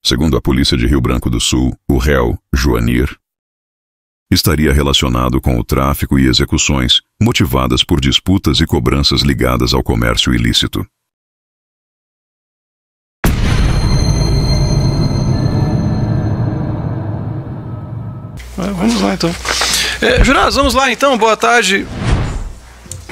Segundo a polícia de Rio Branco do Sul, o réu, Joanir, estaria relacionado com o tráfico e execuções motivadas por disputas e cobranças ligadas ao comércio ilícito. Vamos lá então. Jurados, vamos lá então. Boa tarde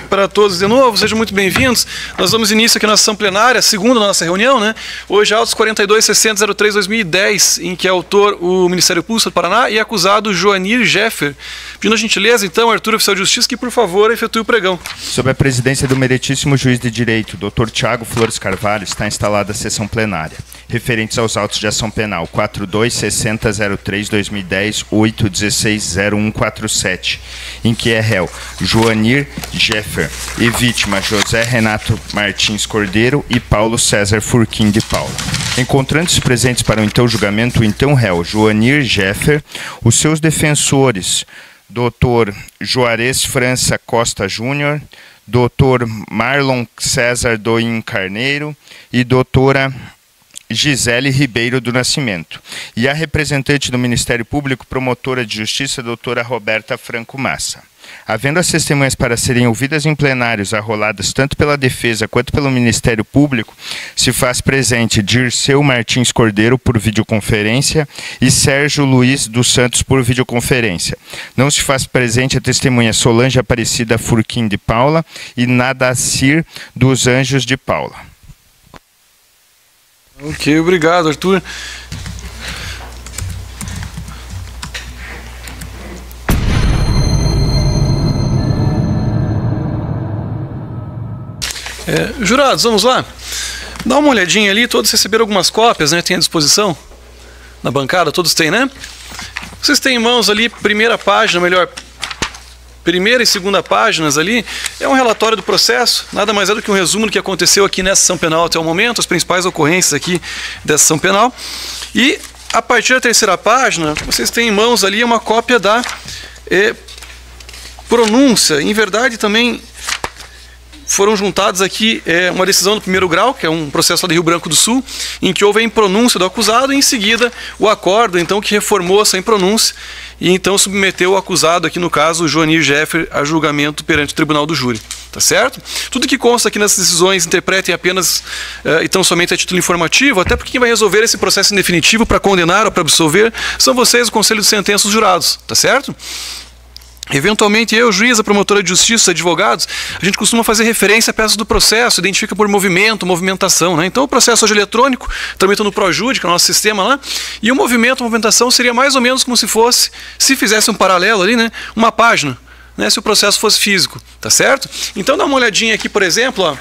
para todos de novo, sejam muito bem-vindos. Nós damos início aqui na sessão plenária, segunda da nossa reunião, né? Hoje, autos 42.603/2010, em que é autor o Ministério Público do Paraná e acusado Joanir Jeffer. Pedindo a gentileza, então, Arthur, oficial de Justiça, que por favor efetue o pregão. Sob a presidência do meritíssimo juiz de direito, Dr. Tiago Flores Carvalho, está instalada a sessão plenária, referentes aos autos de ação penal 42.6003/2010, 8.16.0147, em que é réu Joanir Jeffer e vítima José Renato Martins Cordeiro e Paulo César Furquim de Paula. Encontrando-se presentes para o então julgamento, o então réu Joanir Jeffer, os seus defensores, Dr. Juarez França Costa Júnior, Dr. Marlon César Doim Carneiro e doutora Gisele Ribeiro do Nascimento, e a representante do Ministério Público, promotora de Justiça, doutora Roberta Franco Massa. Havendo as testemunhas para serem ouvidas em plenários arroladas tanto pela defesa quanto pelo Ministério Público, se faz presente Dirceu Martins Cordeiro por videoconferência e Sérgio Luiz dos Santos por videoconferência. Não se faz presente a testemunha Solange Aparecida Furquim de Paula e Nadacir dos Anjos de Paula. Ok, obrigado, Arthur. Jurados, vamos lá? Dá uma olhadinha ali, todos receberam algumas cópias, né? Tem à disposição na bancada, todos têm, né? Vocês têm em mãos ali, primeira página, melhor, primeira e segunda páginas ali, é um relatório do processo, nada mais é do que um resumo do que aconteceu aqui nessa sessão penal até o momento, as principais ocorrências aqui dessa sessão penal. E a partir da terceira página, vocês têm em mãos ali uma cópia da pronúncia. Em verdade, também foram juntados aqui uma decisão do primeiro grau, que é um processo lá de Rio Branco do Sul, em que houve a impronúncia do acusado e em seguida o acordo, então, que reformou essa impronúncia e então submeteu o acusado, aqui no caso, o Joanir Jeffer, a julgamento perante o Tribunal do Júri. Tá certo? Tudo que consta aqui nessas decisões interpretem apenas e tão somente a título informativo, até porque quem vai resolver esse processo em definitivo para condenar ou para absolver são vocês, o Conselho de Sentença, os jurados. Tá certo? Eventualmente, eu, juiz, a promotora de justiça, advogados, a gente costuma fazer referência a peças do processo, identifica por movimento, movimentação, né? Então, o processo hoje é eletrônico, tramita no ProJude, que é o nosso sistema lá, e o movimento, a movimentação seria mais ou menos como se fosse, se fizesse um paralelo ali, né? Uma página, né? Se o processo fosse físico, tá certo? Então, dá uma olhadinha aqui, por exemplo, ó.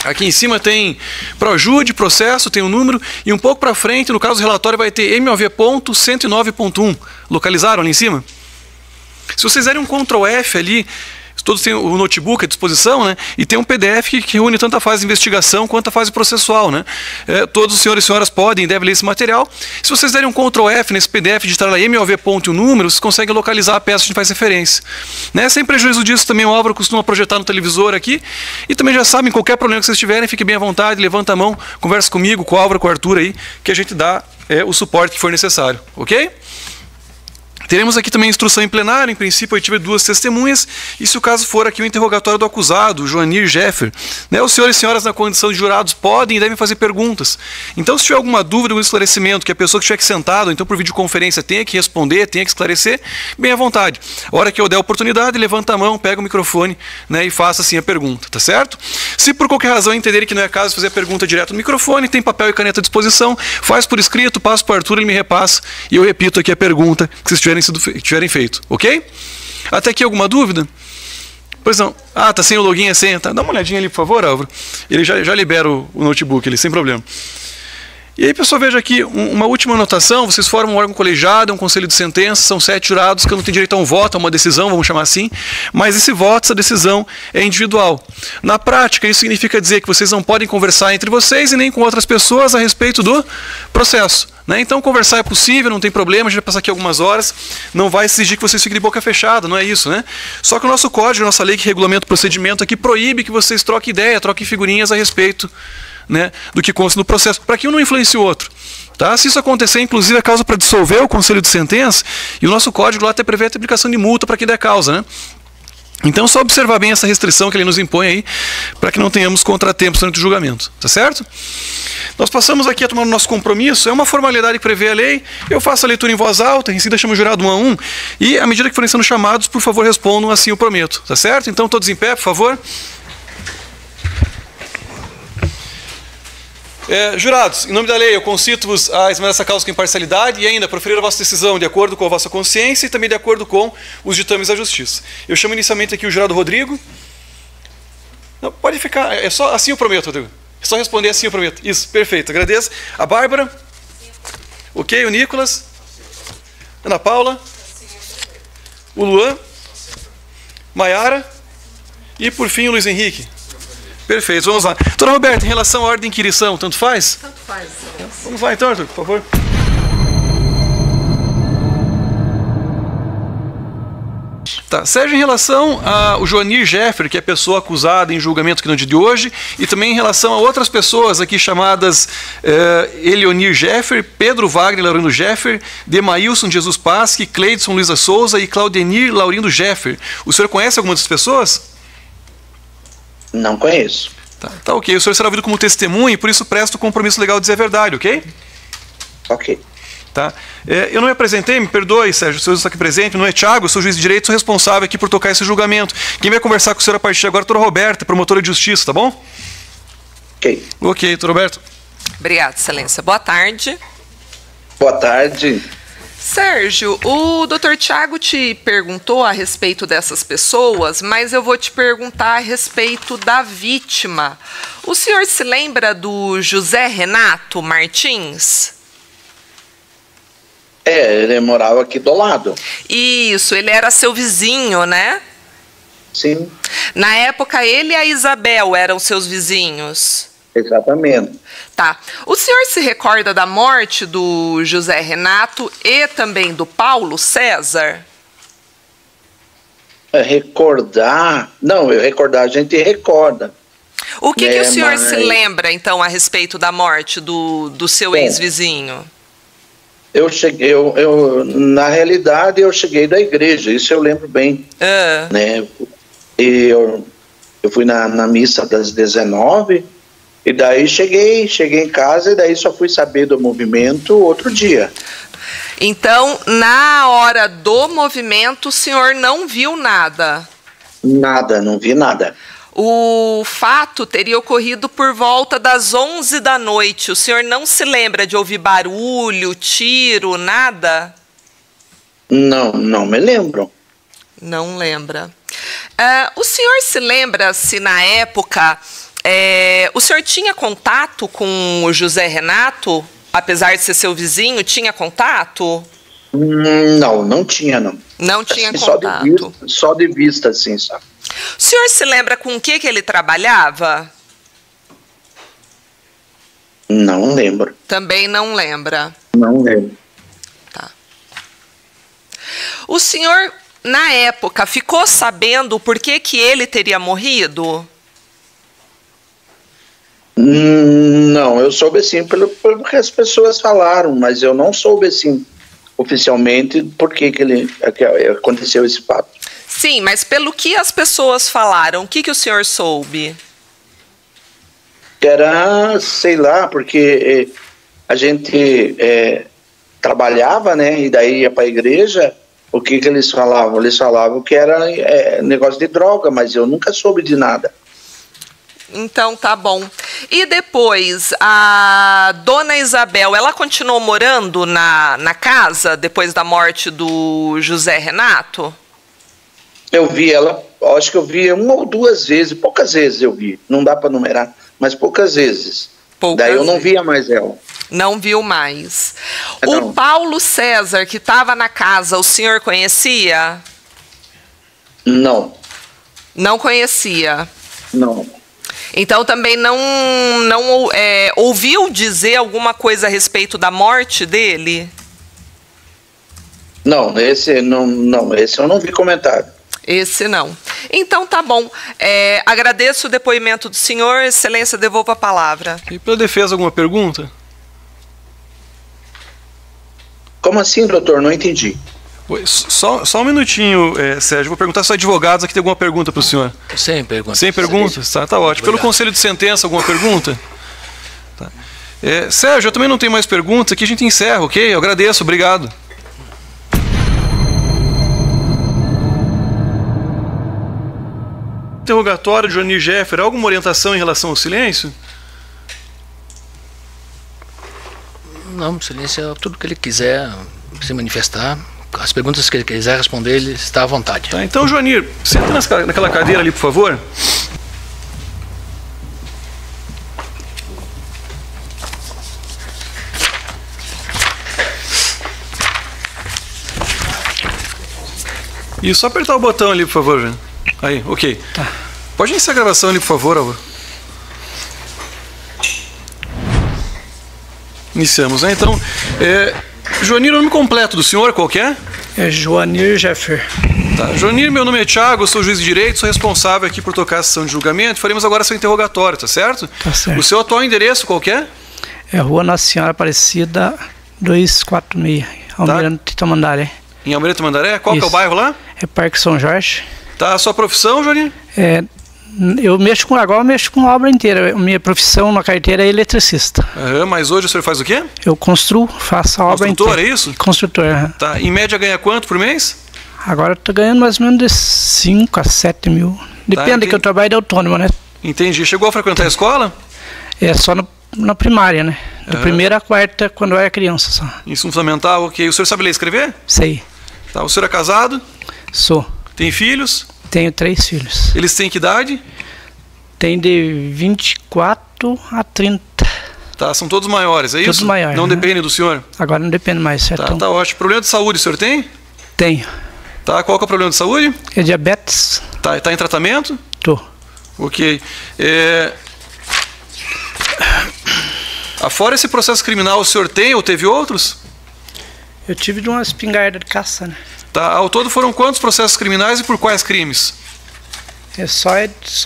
Aqui em cima tem ProJude, processo, tem o número, e um pouco para frente, no caso do relatório, vai ter MOV.109.1. Localizaram ali em cima? Se vocês derem um Ctrl F ali, todos têm o notebook à disposição, né? E tem um PDF que reúne tanto a fase de investigação quanto a fase processual, né? Todos os senhores e senhoras podem e devem ler esse material. Se vocês derem um Ctrl F nesse PDF, digitar lá MOV ponto e o número, vocês conseguem localizar a peça que a gente faz referência. Né? Sem prejuízo disso, também o Álvaro costuma projetar no televisor aqui. E também já sabem, qualquer problema que vocês tiverem, fiquem bem à vontade, levanta a mão, conversa comigo, com o Álvaro, com o Arthur aí, que a gente dá o suporte que for necessário, ok? Teremos aqui também a instrução em plenário, em princípio eu tive 2 testemunhas, e se o caso for aqui o interrogatório do acusado, Joanir Jeffer, né, os senhores e senhoras na condição de jurados podem e devem fazer perguntas. Então se tiver alguma dúvida ou esclarecimento que a pessoa que estiver aqui sentada, ou então por videoconferência tenha que responder, tenha que esclarecer, bem à vontade. A hora que eu der a oportunidade, levanta a mão, pega o microfone, né, e faça assim a pergunta, tá certo? Se por qualquer razão entenderem que não é caso de fazer a pergunta direto no microfone, tem papel e caneta à disposição, faz por escrito, passa para o Arthur, ele me repassa, e eu repito aqui a pergunta que vocês tiverem feito, ok? Até aqui alguma dúvida? Pois não. Ah, tá sem o login e a senha. Tá. Dá uma olhadinha ali, por favor, Álvaro. Ele já libera o notebook ali, sem problema. E aí, pessoal, veja aqui uma última anotação. Vocês formam um órgão colegiado, um conselho de sentença, são 7 jurados que não têm direito a um voto, a uma decisão, vamos chamar assim, mas esse voto, essa decisão é individual. Na prática, isso significa dizer que vocês não podem conversar entre vocês e nem com outras pessoas a respeito do processo. Né? Então, conversar é possível, não tem problema, a gente vai passar aqui algumas horas, não vai exigir que vocês fiquem de boca fechada, não é isso, né? Só que o nosso código, a nossa lei que regulamenta o procedimento aqui proíbe que vocês troquem ideia, troquem figurinhas a respeito né, do que consta no processo, para que um não influencie o outro. Tá? Se isso acontecer, inclusive, é causa para dissolver o conselho de sentença, e o nosso código lá até prevê a aplicação de multa para quem der causa, né? Então, só observar bem essa restrição que ele nos impõe aí, para que não tenhamos contratempos durante o julgamento, tá certo? Nós passamos aqui a tomar o nosso compromisso, é uma formalidade que prevê a lei, eu faço a leitura em voz alta, em seguida chamo o jurado 1 a 1, e à medida que forem sendo chamados, por favor, respondam assim eu prometo, tá certo? Então, todos em pé, por favor. Jurados, em nome da lei, eu concito-vos a examinar essa causa com imparcialidade e ainda proferir a vossa decisão de acordo com a vossa consciência e também de acordo com os ditames da justiça. Eu chamo inicialmente aqui o jurado Rodrigo. Não, pode ficar, é só assim eu prometo, Rodrigo. É só responder assim eu prometo. Isso, perfeito, agradeço. A Bárbara. Ok, o Nicolas. Ana Paula. O Luan. Maiara. E por fim o Luiz Henrique. Perfeito, vamos lá. Doutora Roberta, em relação à ordem de inquirição, tanto faz? Tanto faz. Vamos lá então, Arthur, por favor. Tá, Sérgio, em relação ao Joanir Jeffer, que é a pessoa acusada em julgamento aqui no dia de hoje, e também em relação a outras pessoas aqui chamadas Elionir Jeffer, Pedro Wagner Laurindo Jeffer, Demailson Jesus Pasque, Cleidson Luiza Souza e Claudenir Laurindo Jeffer. O senhor conhece alguma dessas pessoas? Não conheço. Tá ok. O senhor será ouvido como testemunha e por isso presta o compromisso legal de dizer a verdade, ok? Ok. Tá. Eu não me apresentei, me perdoe, Sérgio, o senhor está aqui presente, não é Thiago, eu sou juiz de direito, sou responsável aqui por tocar esse julgamento. Quem vai conversar com o senhor a partir de agora é a doutora Roberta, promotora de justiça, tá bom? Ok. Ok, doutora Roberta. Obrigada, excelência. Boa tarde. Boa tarde. Sérgio, o doutor Tiago te perguntou a respeito dessas pessoas, mas eu vou te perguntar a respeito da vítima. O senhor se lembra do José Renato Martins? Ele morava aqui do lado. Isso, ele era seu vizinho, né? Sim. Na época, ele e a Isabel eram seus vizinhos. Exatamente. Tá. O senhor se recorda da morte do José Renato e também do Paulo César? Recordar? Não, eu recordar, a gente recorda. O que o senhor se lembra, então, a respeito da morte do seu ex-vizinho? Na realidade, eu cheguei da igreja, isso eu lembro bem. Né? E eu fui na missa das 19h, e daí cheguei em casa e daí só fui saber do movimento outro dia. Então, na hora do movimento, o senhor não viu nada? Nada, não vi nada. O fato teria ocorrido por volta das 11 da noite. O senhor não se lembra de ouvir barulho, tiro, nada? Não, não me lembro. Não lembra. O senhor se lembra se na época o senhor tinha contato com o José Renato? Apesar de ser seu vizinho, tinha contato? Não, não tinha, não. Não tinha contato? Só de vista, assim, sabe? O senhor se lembra com o que ele trabalhava? Não lembro. Também não lembra? Não lembro. Tá. O senhor, na época, ficou sabendo por que ele teria morrido? Não, eu soube assim pelo que as pessoas falaram, mas eu não soube assim oficialmente por que aconteceu esse fato. Sim, mas pelo que as pessoas falaram, o que o senhor soube? Era, sei lá, porque a gente trabalhava, né, e daí ia para a igreja. O que eles falavam? Eles falavam que era negócio de droga, mas eu nunca soube de nada. Então, tá bom. E depois, a dona Isabel, ela continuou morando na casa depois da morte do José Renato? Eu vi ela, acho que eu vi uma ou duas vezes, poucas vezes eu vi, não dá para numerar, mas poucas vezes. Daí eu não via mais ela. Não viu mais. Não. O Paulo César, que estava na casa, o senhor conhecia? Não. Não conhecia? Não. Então também não ouviu dizer alguma coisa a respeito da morte dele? Não, esse eu não vi comentário. Esse não. Então tá bom. Agradeço o depoimento do senhor. Excelência, devolvo a palavra. E pela defesa, alguma pergunta? Como assim, doutor? Não entendi. Só um minutinho, Sérgio. Vou perguntar se os advogados aqui tem alguma pergunta para o senhor. Sem perguntas. Sem perguntas? Tá ótimo. Obrigado. Pelo conselho de sentença, alguma pergunta? Tá. Sérgio, eu também não tenho mais perguntas. Aqui a gente encerra, ok? Eu agradeço, obrigado. Interrogatório de Joanir Jeffer. Alguma orientação em relação ao silêncio? Não, silêncio é tudo que ele quiser se manifestar. As perguntas que ele quiser responder, ele está à vontade. Tá, então, Joanir, senta naquela cadeira ali, por favor. E só apertar o botão ali, por favor, Joanir. Aí, ok. Tá. Pode iniciar a gravação ali, por favor, Alva. Iniciamos, né? Então, Joanir, o nome completo do senhor, qual que é? É Joanir Jeffer. Tá. Joanir, meu nome é Thiago, eu sou juiz de direito, sou responsável aqui por tocar a sessão de julgamento. Faremos agora seu interrogatório, tá certo? Tá certo. O seu atual endereço qual que é? É Rua Nossa Senhora Aparecida 246, Almirante Tamandaré. Em Almirante Tamandaré? Qual que é o bairro lá? É Parque São Jorge. Tá, a sua profissão, Joanir? Eu mexo com a obra inteira. Minha profissão na carteira é eletricista. Mas hoje o senhor faz o quê? Eu construo, faço a obra inteira. Construtor, é isso? Construtor, Tá, em média ganha quanto por mês? Agora eu tô ganhando mais ou menos de 5 a 7 mil. Depende que eu trabalho de autônomo, né? Entendi. Chegou a frequentar a escola? É só na primária, né? Da primeira a quarta, quando eu era criança só. Ensino fundamental, ok. O senhor sabe ler e escrever? Sei. Tá, o senhor é casado? Sou. Tem filhos? Tenho 3 filhos. Eles têm que idade? Tem de 24 a 30. Tá, são todos maiores, é isso? Todos maiores. Não depende do senhor? Agora não depende mais, certo? Tá ótimo. Problema de saúde o senhor tem? Tenho. Tá, qual que é o problema de saúde? É diabetes. Tá em tratamento? Tô. Ok. Afora esse processo criminal, o senhor tem ou teve outros? Eu tive de uma espingarda de caça, né? Tá, ao todo foram quantos processos criminais e por quais crimes? É só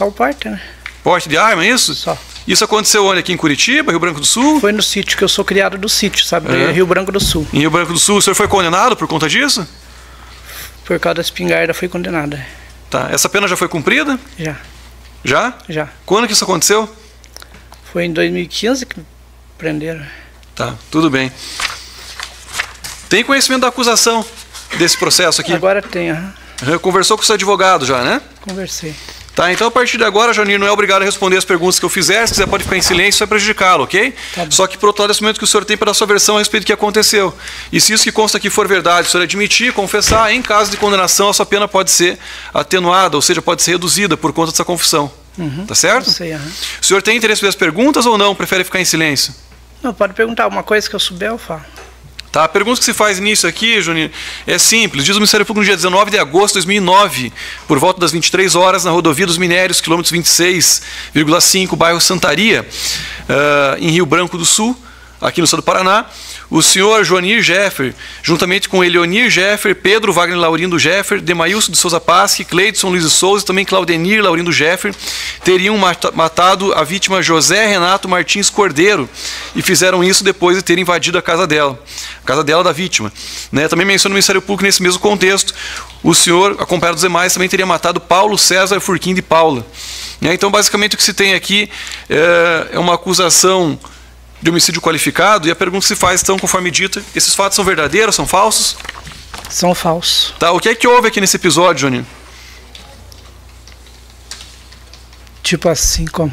o porte, né? Porte de arma, é isso? Só. Isso aconteceu onde? Aqui em Curitiba, Rio Branco do Sul? Foi no sítio, que eu sou criado do sítio, sabe? Rio Branco do Sul. Em Rio Branco do Sul, o senhor foi condenado por conta disso? Por causa da espingarda, fui condenada. Tá, essa pena já foi cumprida? Já. Já? Já. Quando que isso aconteceu? Foi em 2015 que me prenderam. Tá, tudo bem. Tem conhecimento da acusação desse processo aqui? Agora tem, Conversou com o seu advogado já, né? Conversei. Tá, então a partir de agora, Joanir, não é obrigado a responder as perguntas que eu fizer. Se quiser, pode ficar em silêncio, isso vai prejudicá-lo, ok? Tá bom. Só que, por outro lado, esse momento que o senhor tem para dar sua versão a respeito do que aconteceu. E se isso que consta aqui for verdade, o senhor admitir, confessar, em caso de condenação, a sua pena pode ser atenuada, ou seja, pode ser reduzida por conta dessa confissão. Tá certo? Sei, O senhor tem interesse em ver as perguntas ou não? Prefere ficar em silêncio? Não, pode perguntar. Uma coisa que eu souber, eu falo. Tá, a pergunta que se faz nisso aqui, Joanir, é simples. Diz o Ministério Público no dia 19 de agosto de 2009, por volta das 23 horas, na rodovia dos Minérios, quilômetros 26,5, bairro Santaria, em Rio Branco do Sul, aqui no estado do Paraná, o senhor Joanir Jeffer, juntamente com Eleonir Jeffer, Pedro Wagner Laurindo Jeffer, Demailson de Souza Pasque, Cleidson Luiz de Souza e também Claudenir Laurindo Jeffer, teriam matado a vítima José Renato Martins Cordeiro e fizeram isso depois de terem invadido a casa dela da vítima. Né? Também menciona o Ministério Público nesse mesmo contexto. O senhor, acompanhado dos demais, também teria matado Paulo César Furquim de Paula. Né? Então, basicamente, o que se tem aqui é uma acusação de homicídio qualificado, e a pergunta que se faz, então, conforme dito, esses fatos são verdadeiros, são falsos? São falsos. Tá, o que é que houve aqui nesse episódio, Johnny? Tipo assim, como?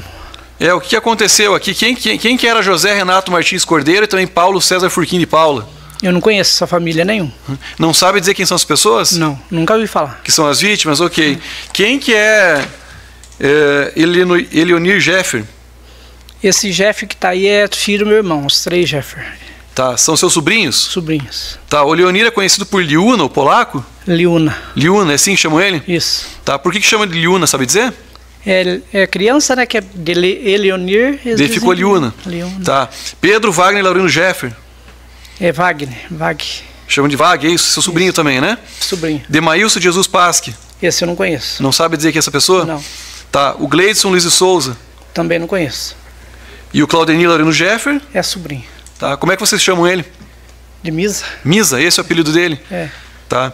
O que aconteceu aqui? Quem que era José Renato Martins Cordeiro e também Paulo César Furquim de Paula? Eu não conheço essa família nenhum. Não sabe dizer quem são as pessoas? Não, nunca ouvi falar. Que são as vítimas? Ok. Quem que é Eleonir Jeffer? Esse Jeff que tá aí é filho do meu irmão, os 3 Jeffer. Tá, são seus sobrinhos? Sobrinhos. Tá, o Leonir é conhecido por Liuna, o polaco? Liuna. Liuna, é assim que chamam ele? Isso. Tá, por que chama de Liuna, sabe dizer? É criança, né, que é de Eleonir. Ele ficou Liuna. Tá. Pedro Wagner Laurindo Jeffer. É Wagner, Vag. Chamam de Vag, é isso? Seu sobrinho também, né? Sobrinho. Demailson de Jesus Pasque. Esse eu não conheço. Não sabe dizer que é essa pessoa? Não. Tá. O Gleidson Luiz de Souza? Também não conheço. E o Claudenir Larino Jeffer? É sobrinho. Tá. Como é que vocês chamam ele? De Misa. Misa, esse é o apelido dele? É. Tá.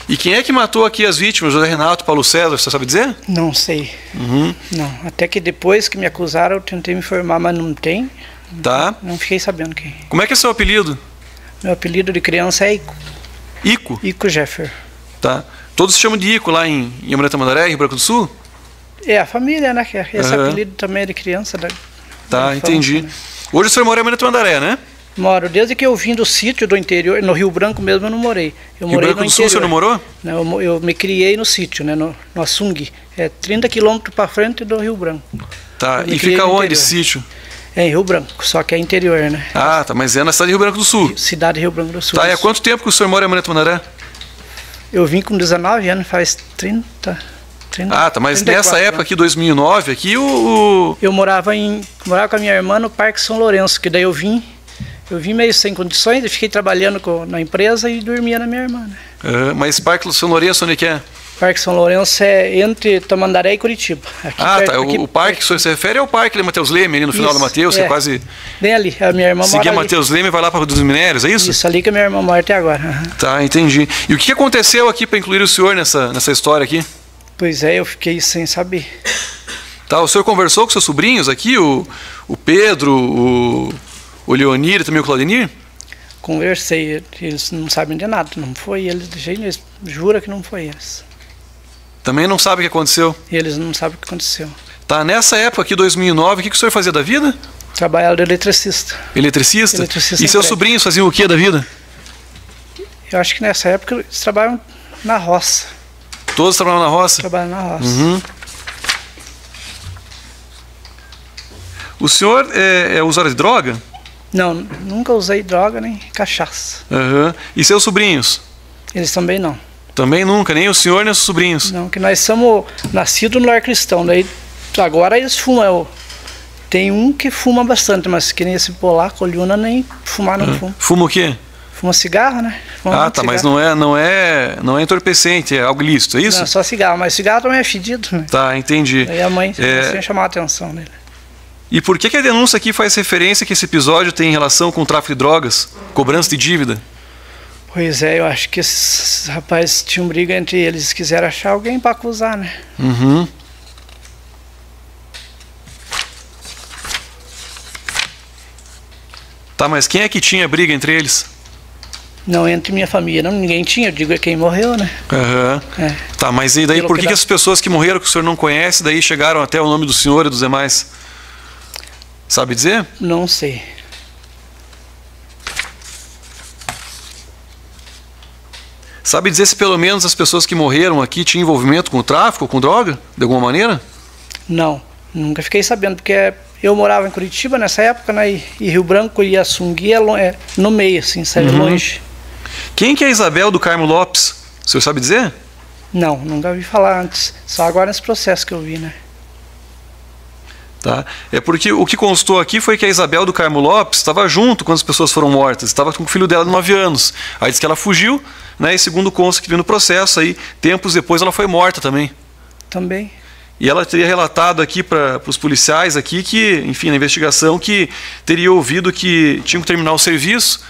E quem é que matou aqui as vítimas? José Renato, Paulo César, você sabe dizer? Não sei. Não. Até que depois que me acusaram, eu tentei me informar, mas não tem. Tá. Não fiquei sabendo quem. Como é que é seu apelido? Meu apelido de criança é Ico. Ico? Ico Jeffer. Tá. Todos se chamam de Ico lá em Amarante Tamandaré, Rio Branco do Sul? É, a família, né? Esse apelido também é de criança. Tá, entendi. Né? Hoje o senhor mora em Amarante Tamandaré, né? Moro. Desde que eu vim do sítio do interior, no Rio Branco mesmo eu não morei. Eu morei Rio Branco do Sul você não morou? Não, eu me criei no sítio, né? No Assung. É 30 quilômetros para frente do Rio Branco. Tá, e fica onde esse sítio? É em Rio Branco, só que é interior, né? Ah, tá, mas é na cidade de Rio Branco do Sul. Cidade de Rio Branco do Sul. Tá, e há quanto tempo que o senhor mora em Amarante Tamandaré? Eu vim com 19 anos, faz 30. Ah, tá, mas 34, nessa época aqui, 2009, aqui eu morava com a minha irmã no Parque São Lourenço, que daí eu vim meio sem condições, eu fiquei trabalhando na empresa e dormia na minha irmã, né? Mas Parque São Lourenço, onde que é? Parque São Lourenço é entre Tamandaré e Curitiba. Aqui perto, tá. O parque que o senhor se refere é o parque de Mateus Leme, ali no final do Mateus, que é quase... Bem ali, a minha irmã mora ali. Seguir Mateus Leme e vai lá para dos Minérios, é isso? Isso, ali que a minha irmã mora até agora. Tá, entendi. E o que aconteceu aqui para incluir o senhor nessa história aqui? Pois é, eu fiquei sem saber. Tá, o senhor conversou com seus sobrinhos aqui, o Pedro, o Leonir e também o Claudenir? Conversei, eles não sabem de nada, não foi eles de jeito nenhum, eles juram que não foi eles. Também não sabe o que aconteceu? Eles não sabem o que aconteceu. Tá, nessa época aqui, 2009, o que o senhor fazia da vida? Trabalhava de eletricista. Eletricista? Eletricista e seus sobrinhos faziam o que da vida? Eu acho que nessa época eles trabalham na roça. Todos trabalham na roça? Trabalham na roça. O senhor é usuário de droga? Não, nunca usei droga nem cachaça. E seus sobrinhos? Eles também não. Também nunca, nem o senhor nem os sobrinhos? Não, que nós somos nascidos no lar cristão, daí agora eles fumam. Tem um que fuma bastante, mas que nem esse polaco, Olhuna, nem fumar não fuma. Fuma o quê? Fuma cigarro, né? Fuma tá, mas não é entorpecente, é algo lícito, é isso? Não, só cigarro, mas cigarro também é fedido, né? Tá, entendi. Aí a mãe sem chamar a atenção dele. E por que a denúncia aqui faz referência que esse episódio tem relação com o tráfico de drogas, cobrança de dívida? Pois é, eu acho que esses rapazes tinham briga entre eles, quiseram achar alguém para acusar, né? Tá, mas quem é que tinha briga entre eles? Não, entre minha família, não, ninguém tinha, eu digo é quem morreu, né? Tá, mas e daí por que as pessoas que morreram que o senhor não conhece, daí chegaram até o nome do senhor e dos demais? Sabe dizer? Não sei. Sabe dizer se pelo menos as pessoas que morreram aqui tinham envolvimento com o tráfico, com droga, de alguma maneira? Não, nunca fiquei sabendo, porque eu morava em Curitiba nessa época, né, e Rio Branco e Assungui é no meio, assim, sai longe. Quem que é Isabel do Carmo Lopes? O senhor sabe dizer? Não, nunca ouvi falar antes, só agora nesse processo que eu vi, né. Tá. É porque o que constou aqui foi que a Isabel do Carmo Lopes estava junto quando as pessoas foram mortas, estava com o filho dela de 9 anos. Aí disse que ela fugiu, né, e segundo consta que viu no processo, aí, tempos depois ela foi morta também. Também. E ela teria relatado aqui para os policiais aqui que, enfim, na investigação, que teria ouvido que tinham que terminar o serviço,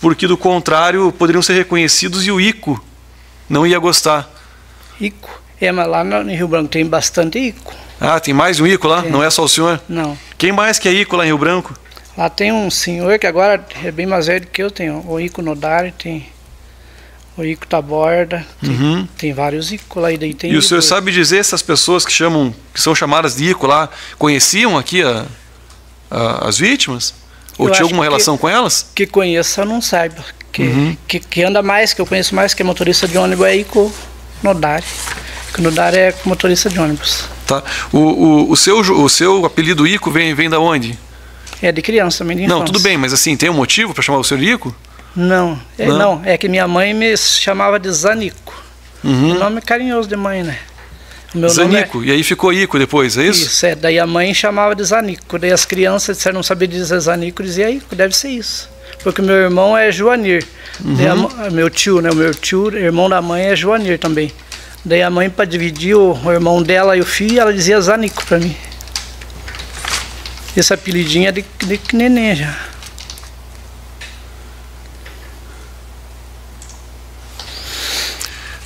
porque do contrário poderiam ser reconhecidos e o Ico não ia gostar. Ico? É, mas lá no Rio Branco tem bastante Ico. Ah, tem mais um Ico lá? Não é só o senhor? Não. Quem mais que é Ico lá em Rio Branco? Lá tem um senhor que agora é bem mais velho que eu, tem o Ico Nodari, tem o Ico Taborda, tem vários Ico lá. E daí tem o senhor sabe dizer se as pessoas que são chamadas de Ico lá conheciam aqui as vítimas? Ou tinha alguma relação com elas? Que conheça, não saiba. Que anda mais, que eu conheço mais, que é motorista de ônibus, é Ico Nodari. Que o Nodari é motorista de ônibus. Tá. O seu apelido Ico vem da onde? É de criança também, de infância. Não, tudo bem, mas assim, tem um motivo para chamar o senhor Ico? Não, é que minha mãe me chamava de Zanico. O nome é carinhoso de mãe, né? O meu Zanico, nome e aí ficou Ico depois, é isso? Isso, daí a mãe chamava de Zanico. Daí as crianças disseram não saber dizer Zanico, dizia Ico, deve ser isso. porque meu irmão é Joanir. Daí meu tio, né? O meu tio, irmão da mãe, é Joanir também. Daí a mãe, para dividir o irmão dela e o filho, ela dizia Zanico para mim. Esse apelidinho é de neném já.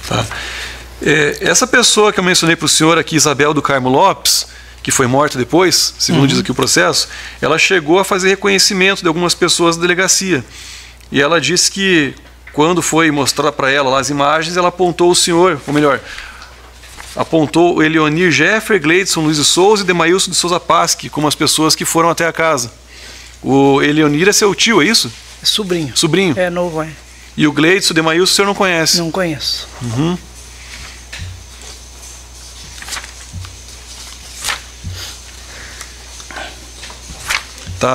Tá. Essa pessoa que eu mencionei para o senhor aqui, Isabel do Carmo Lopes, que foi morta depois, segundo diz aqui o processo, ela chegou a fazer reconhecimento de algumas pessoas da delegacia. E ela disse que, quando foi mostrar para ela lá as imagens, ela apontou o senhor, ou melhor, apontou o Eleonir Jeffer, Gleidson Luiz de Souza e Demailson de Souza Pasque como as pessoas que foram até a casa. O Eleonir é seu tio, é isso? É sobrinho. Sobrinho? É novo, é. E o Gleidson, o Demailson, o senhor não conhece? Não conheço.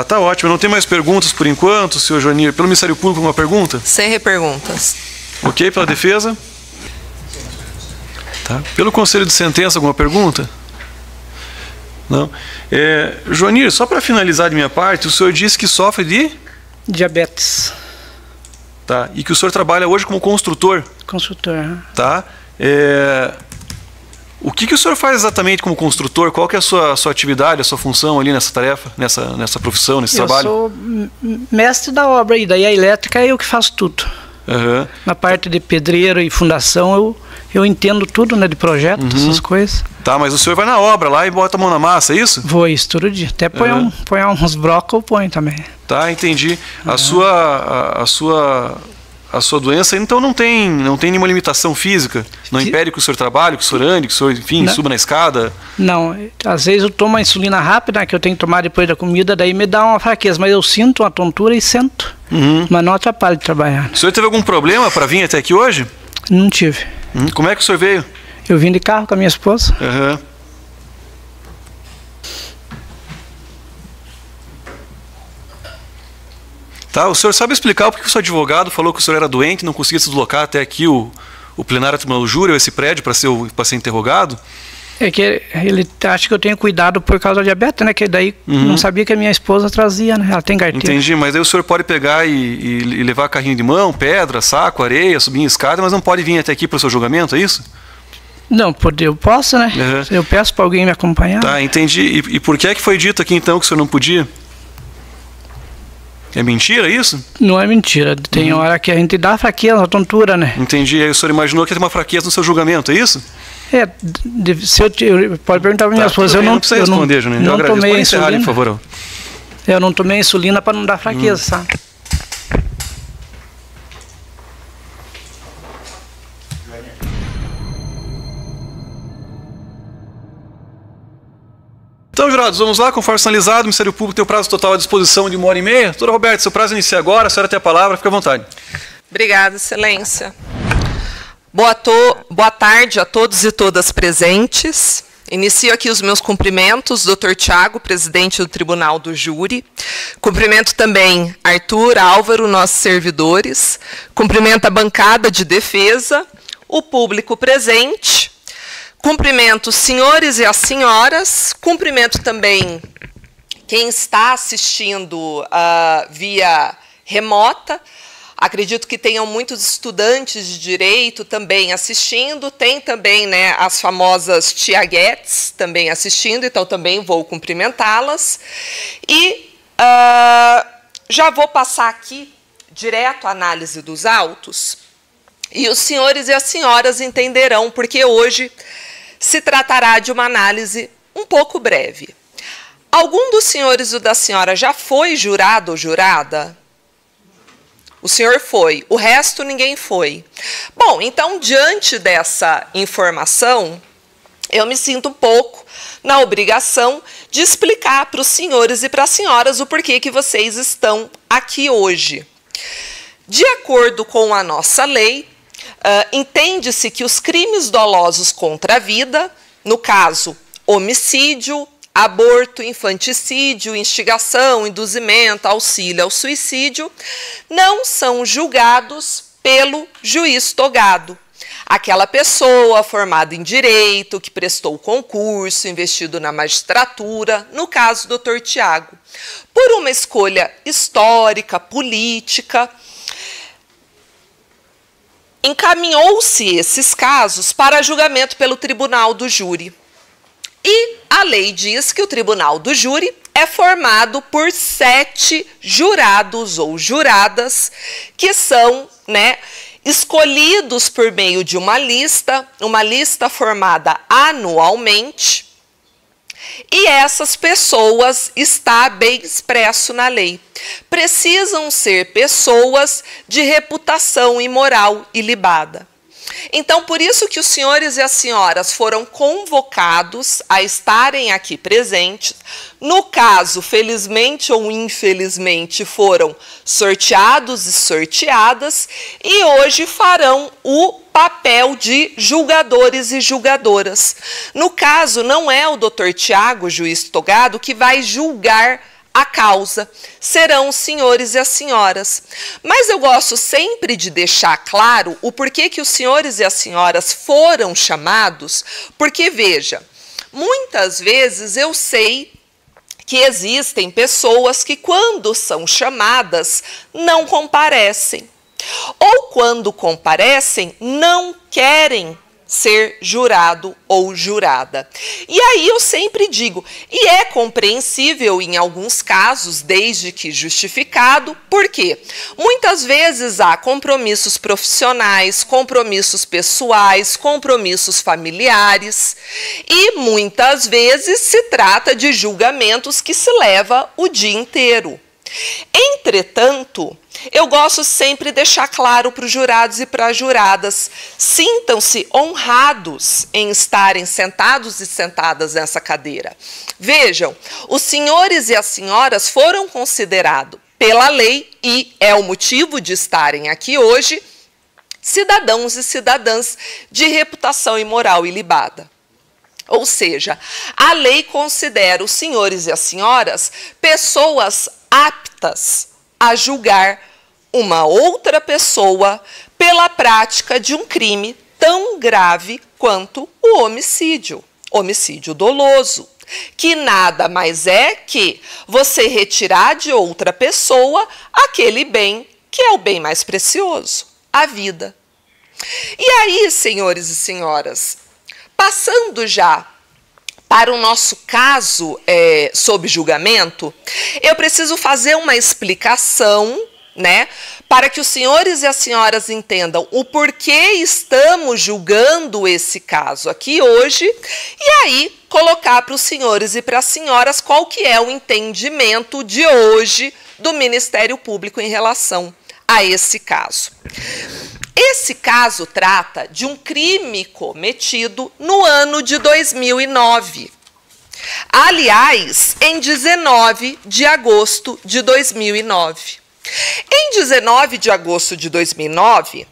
Tá ótimo. Não tem mais perguntas por enquanto, senhor Joanir. Pelo Ministério Público, alguma pergunta? Sem reperguntas. Ok, pela defesa? Tá. Pelo Conselho de Sentença, alguma pergunta? Não. Joanir, só para finalizar de minha parte, o senhor disse que sofre de? Diabetes. Tá. E que o senhor trabalha hoje como construtor? Construtor. Tá. O que o senhor faz exatamente como construtor? Qual que é a sua atividade, a sua função ali nessa tarefa, nessa profissão, nesse trabalho? Eu sou mestre da obra aí, daí a elétrica é eu que faço tudo. Na parte de pedreiro e fundação eu entendo tudo, né, de projeto, essas coisas. Tá, mas o senhor vai na obra lá e bota a mão na massa, é isso? Vou isso todo dia. Até põe uns brocos, eu ponho também. Tá, entendi. A sua doença, então, não tem nenhuma limitação física? Não impede que o senhor trabalhe, que o senhor ande, que o senhor, enfim, suba na escada? Não, às vezes eu tomo a insulina rápida, que eu tenho que tomar depois da comida, daí me dá uma fraqueza, mas eu sinto uma tontura e sento. Mas não atrapalha de trabalhar. O senhor teve algum problema para vir até aqui hoje? Não tive. Como é que o senhor veio? Eu vim de carro com a minha esposa. Tá, o senhor sabe explicar porque o seu advogado falou que o senhor era doente e não conseguia se deslocar até aqui o plenário do Tribunal do Júri, esse prédio, para ser interrogado? É que ele acha que eu tenho cuidado por causa da diabetes, né? Que daí não sabia que a minha esposa trazia, né? Ela tem carteira. Entendi, mas aí o senhor pode pegar e levar carrinho de mão, pedra, saco, areia, subir em escada, mas não pode vir até aqui para o seu julgamento, é isso? Não, eu posso, né? Eu peço para alguém me acompanhar. Tá, entendi. E por que é que foi dito aqui então que o senhor não podia? É mentira isso? Não é mentira. Tem hora que a gente dá fraqueza, uma tontura, né? Entendi. Aí o senhor imaginou que ia ter uma fraqueza no seu julgamento, é isso? Pode perguntar para minha esposa. Eu não precisa responder, Juninho. Eu não tomei insulina. Por favor. Eu não tomei insulina para não dar fraqueza, sabe? Então, jurados, vamos lá, conforme sinalizado, o Ministério Público tem o prazo total à disposição de 1h30. Doutora Roberta, seu prazo inicia agora, a senhora tem a palavra, fique à vontade. Obrigada, Excelência. Boa tarde a todos e todas presentes. Inicio aqui os meus cumprimentos, Dr. Tiago, presidente do Tribunal do Júri. Cumprimento também Arthur, Álvaro, nossos servidores. Cumprimento a bancada de defesa, o público presente. Cumprimento os senhores e as senhoras, cumprimento também quem está assistindo via remota. Acredito que tenham muitos estudantes de direito também assistindo, tem também, né, as famosas tiaguetes também assistindo, então também vou cumprimentá-las. E já vou passar aqui direto à análise dos autos, e os senhores e as senhoras entenderão, porque hoje se tratará de uma análise um pouco breve. Algum dos senhores ou da senhora já foi jurado ou jurada? O senhor foi, o resto ninguém foi. Bom, então, diante dessa informação, eu me sinto um pouco na obrigação de explicar para os senhores e para as senhoras o porquê que vocês estão aqui hoje. De acordo com a nossa lei, entende-se que os crimes dolosos contra a vida, no caso, homicídio, aborto, infanticídio, instigação, induzimento, auxílio ao suicídio, não são julgados pelo juiz togado. Aquela pessoa formada em direito, que prestou concurso, investido na magistratura, no caso do Dr. Tiago, por uma escolha histórica, política, encaminhou-se esses casos para julgamento pelo tribunal do júri. E a lei diz que o tribunal do júri é formado por 7 jurados ou juradas que são, escolhidos por meio de uma lista formada anualmente. E essas pessoas, está bem expresso na lei, precisam ser pessoas de reputação imoral ilibada. Então, por isso que os senhores e as senhoras foram convocados a estarem aqui presentes. No caso, felizmente ou infelizmente, foram sorteados e sorteadas e hoje farão o papel de julgadores e julgadoras. No caso, não é o Dr. Tiago, juiz togado, que vai julgar a causa, serão os senhores e as senhoras. Mas eu gosto sempre de deixar claro o porquê que os senhores e as senhoras foram chamados, porque, veja, muitas vezes eu sei que existem pessoas que, quando são chamadas, não comparecem. Ou, quando comparecem, não querem ser jurado ou jurada. E aí eu sempre digo, e é compreensível em alguns casos, desde que justificado, porque muitas vezes há compromissos profissionais, compromissos pessoais, compromissos familiares, e muitas vezes se trata de julgamentos que se leva o dia inteiro. Entretanto, eu gosto sempre de deixar claro para os jurados e para as juradas, sintam-se honrados em estarem sentados e sentadas nessa cadeira. Vejam, os senhores e as senhoras foram considerados pela lei, e é o motivo de estarem aqui hoje, cidadãos e cidadãs de reputação imoral ilibada. Ou seja, a lei considera os senhores e as senhoras pessoas aptas a julgar uma outra pessoa pela prática de um crime tão grave quanto o homicídio doloso, que nada mais é que você retirar de outra pessoa aquele bem que é o bem mais precioso, a vida. E aí, senhores e senhoras, passando já para o nosso caso sob julgamento, eu preciso fazer uma explicação, para que os senhores e as senhoras entendam o porquê estamos julgando esse caso aqui hoje, e aí colocar para os senhores e para as senhoras qual que é o entendimento de hoje do Ministério Público em relação a esse caso. Esse caso trata de um crime cometido no ano de 2009. Aliás, em 19 de agosto de 2009. Em 19 de agosto de 2009,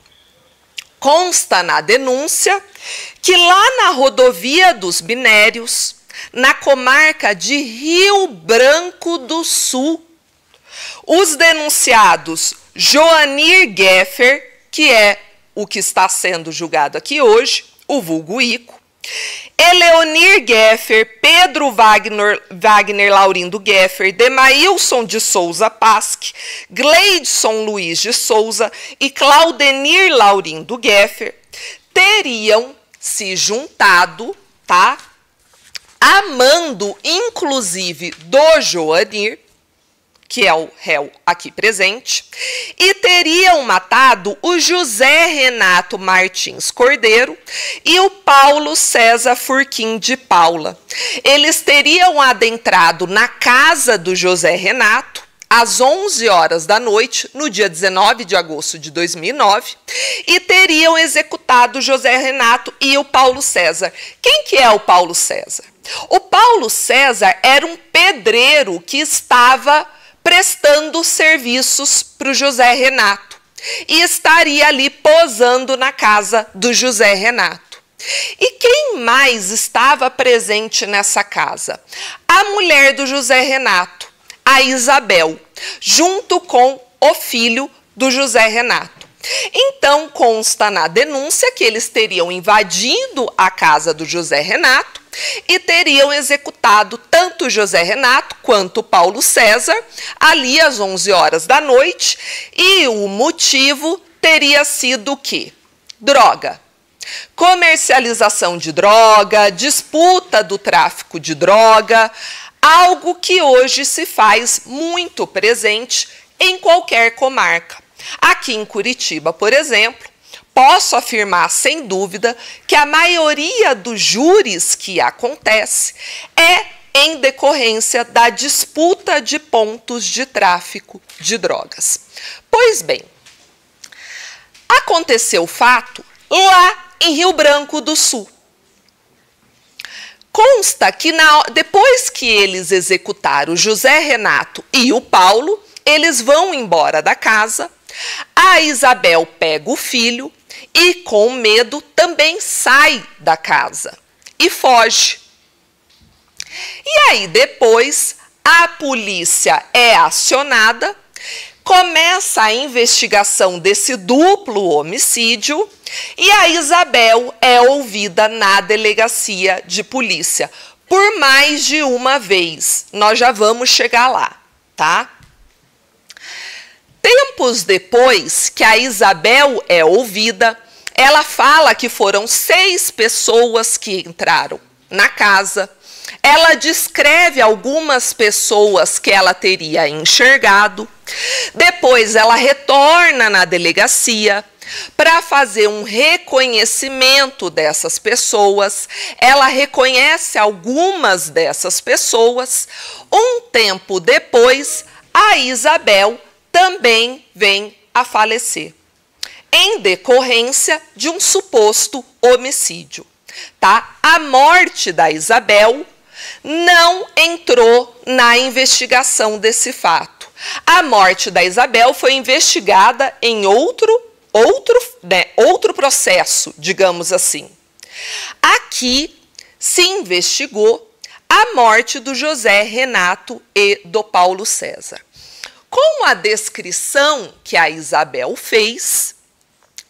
consta na denúncia que lá na rodovia dos Minérios, na comarca de Rio Branco do Sul, os denunciados Joanir Geffer, que é o que está sendo julgado aqui hoje, o vulgo Ico, Eleonir Geffer, Pedro Wagner Laurindo Geffer, Demailson de Souza Pasque, Gleidson Luiz de Souza e Claudenir Laurindo Geffer teriam se juntado, a mando, inclusive, do Joanir, que é o réu aqui presente, e teriam matado o José Renato Martins Cordeiro e o Paulo César Furquim de Paula. Eles teriam adentrado na casa do José Renato às 11 horas da noite, no dia 19 de agosto de 2009, e teriam executado o José Renato e o Paulo César. Quem que é o Paulo César? O Paulo César era um pedreiro que estava prestando serviços para o José Renato e estaria ali posando na casa do José Renato. E quem mais estava presente nessa casa? A mulher do José Renato, a Isabel, junto com o filho do José Renato. Então, consta na denúncia que eles teriam invadido a casa do José Renato e teriam executado tanto José Renato quanto Paulo César ali às 11 horas da noite, e o motivo teria sido o quê? Droga. Comercialização de droga, disputa do tráfico de droga, algo que hoje se faz muito presente em qualquer comarca. Aqui em Curitiba, por exemplo, posso afirmar sem dúvida que a maioria dos júris que acontece é em decorrência da disputa de pontos de tráfico de drogas. Pois bem, aconteceu o fato lá em Rio Branco do Sul. Consta que depois que eles executaram o José Renato e o Paulo, eles vão embora da casa, a Isabel pega o filho e, com medo, também sai da casa e foge. E aí, depois, a polícia é acionada, começa a investigação desse duplo homicídio e a Isabel é ouvida na delegacia de polícia por mais de uma vez. Nós já vamos chegar lá, tá? Tempos depois que a Isabel é ouvida, ela fala que foram 6 pessoas que entraram na casa. Ela descreve algumas pessoas que ela teria enxergado. Depois ela retorna na delegacia para fazer um reconhecimento dessas pessoas. Ela reconhece algumas dessas pessoas. Um tempo depois, a Isabel também vem a falecer, em decorrência de um suposto homicídio. Tá? A morte da Isabel não entrou na investigação desse fato. A morte da Isabel foi investigada em outro processo, digamos assim. Aqui se investigou a morte do José Renato e do Paulo César. Com a descrição que a Isabel fez,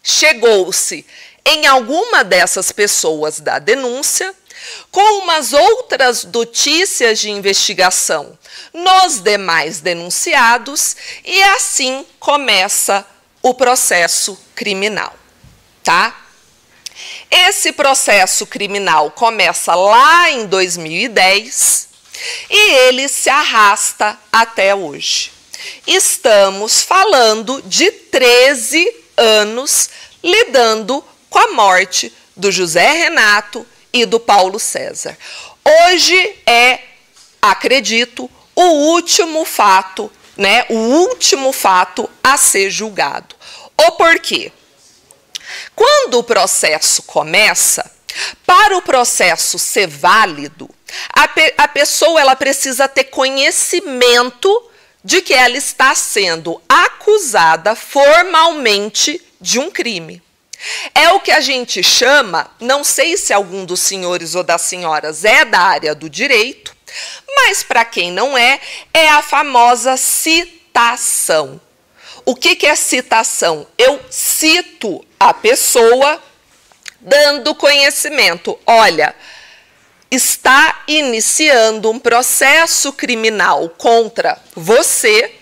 chegou-se em alguma dessas pessoas da denúncia, com umas outras notícias de investigação nos demais denunciados, e assim começa o processo criminal, tá? Esse processo criminal começa lá em 2010 e ele se arrasta até hoje. Estamos falando de 13 anos lidando com a morte do José Renato e do Paulo César. Hoje é, acredito, o último fato, né? O último fato a ser julgado. O porquê? Quando o processo começa, para o processo ser válido, a pessoa ela precisa ter conhecimento de que ela está sendo acusada formalmente de um crime. É o que a gente chama, não sei se algum dos senhores ou das senhoras é da área do direito, mas para quem não é a famosa citação. O que é citação? Eu cito a pessoa dando conhecimento. Olha, está iniciando um processo criminal contra você.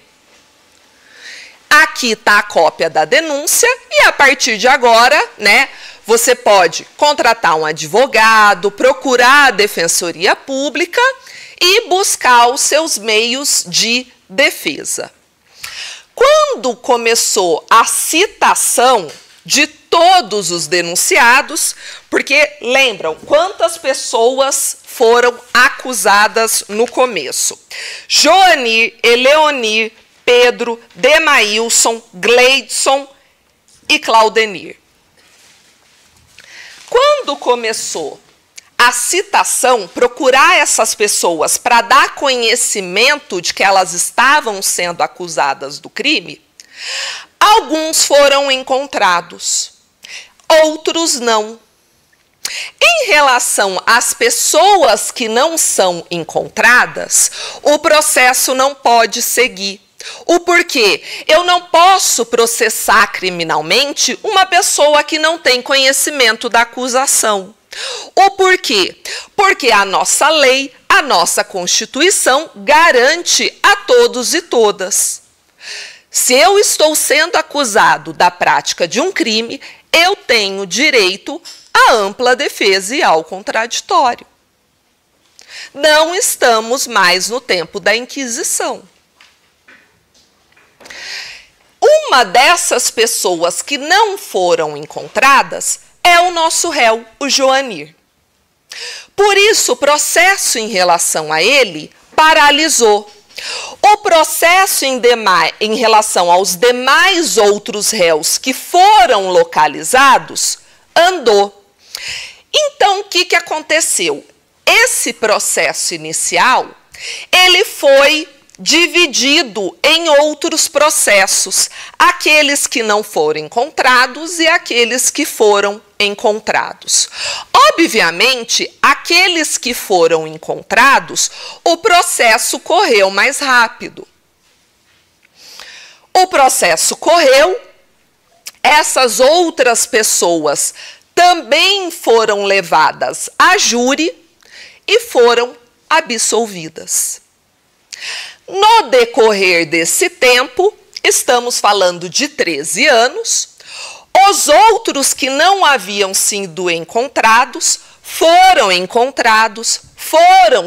Aqui está a cópia da denúncia e a partir de agora, né, você pode contratar um advogado, procurar a Defensoria Pública e buscar os seus meios de defesa. Quando começou a citação de todos os denunciados, porque lembram quantas pessoas foram acusadas no começo? Joanir, Eleonir, Pedro, Demailson, Gleidson e Claudenir. Quando começou a citação, procurar essas pessoas para dar conhecimento de que elas estavam sendo acusadas do crime, alguns foram encontrados, outros não. Em relação às pessoas que não são encontradas, o processo não pode seguir. O porquê? Eu não posso processar criminalmente uma pessoa que não tem conhecimento da acusação. O porquê? Porque a nossa lei, a nossa Constituição garante a todos e todas. Se eu estou sendo acusado da prática de um crime, eu tenho direito à ampla defesa e ao contraditório. Não estamos mais no tempo da Inquisição. Uma dessas pessoas que não foram encontradas é o nosso réu, o Joanir. Por isso, o processo em relação a ele paralisou. O processo em relação aos demais outros réus que foram localizados andou. Então, o que aconteceu? Esse processo inicial, ele foi dividido em outros processos, aqueles que não foram encontrados e aqueles que foram encontrados. Obviamente, aqueles que foram encontrados, o processo correu mais rápido. O processo correu, essas outras pessoas também foram levadas a júri e foram absolvidas. No decorrer desse tempo, estamos falando de 13 anos, os outros que não haviam sido encontrados, foram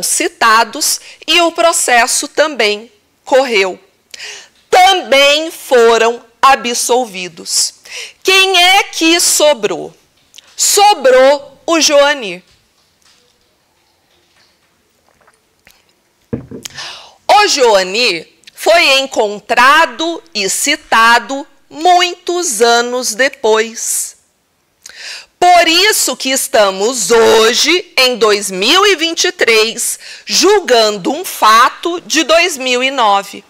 citados e o processo também correu. Também foram absolvidos. Quem é que sobrou? Sobrou o Joanir. O Joanir foi encontrado e citado muitos anos depois. Por isso que estamos hoje, em 2023, julgando um fato de 2009.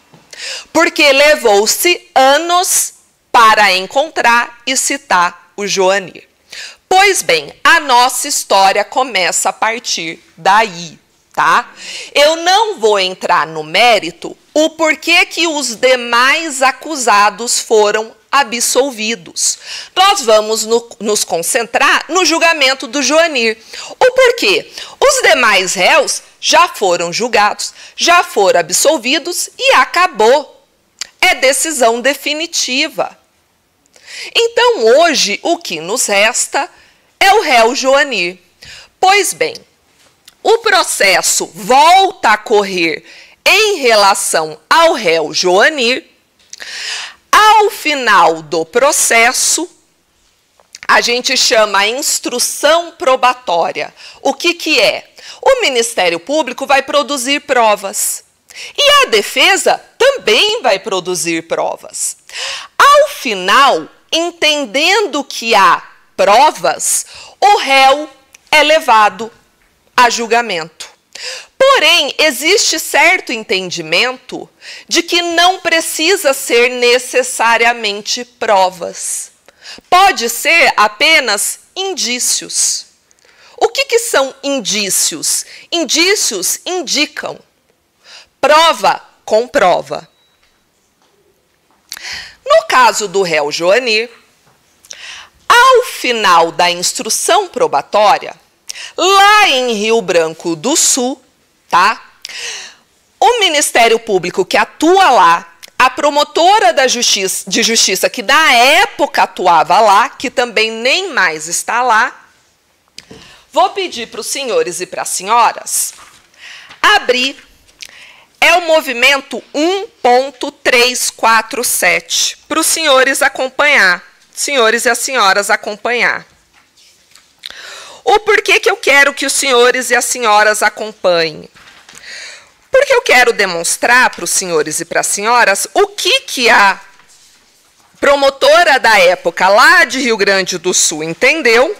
Porque levou-se anos para encontrar e citar o Joanir. Pois bem, a nossa história começa a partir daí. Tá? Eu não vou entrar no mérito o porquê que os demais acusados foram absolvidos. Nós vamos nos concentrar no julgamento do Joanir. O porquê? Os demais réus já foram julgados, já foram absolvidos e acabou. É decisão definitiva. Então, hoje, o que nos resta é o réu Joanir. Pois bem, o processo volta a correr em relação ao réu Joanir. Ao final do processo, a gente chama a instrução probatória. O que é? O Ministério Público vai produzir provas. E a defesa também vai produzir provas. Ao final, entendendo que há provas, o réu é levado a julgamento. Porém, existe certo entendimento de que não precisa ser necessariamente provas. Pode ser apenas indícios. O que são indícios? Indícios indicam. Prova comprova. No caso do réu Joanir, ao final da instrução probatória, lá em Rio Branco do Sul, tá? O Ministério Público que atua lá, a promotora de justiça que na época atuava lá, que também nem mais está lá, vou pedir para os senhores e para as senhoras abrir, é o movimento 1.347, para os senhores acompanhar, senhores e as senhoras acompanhar. O porquê que eu quero que os senhores e as senhoras acompanhem? Porque eu quero demonstrar para os senhores e para as senhoras o que a promotora da época lá de Rio Grande do Sul entendeu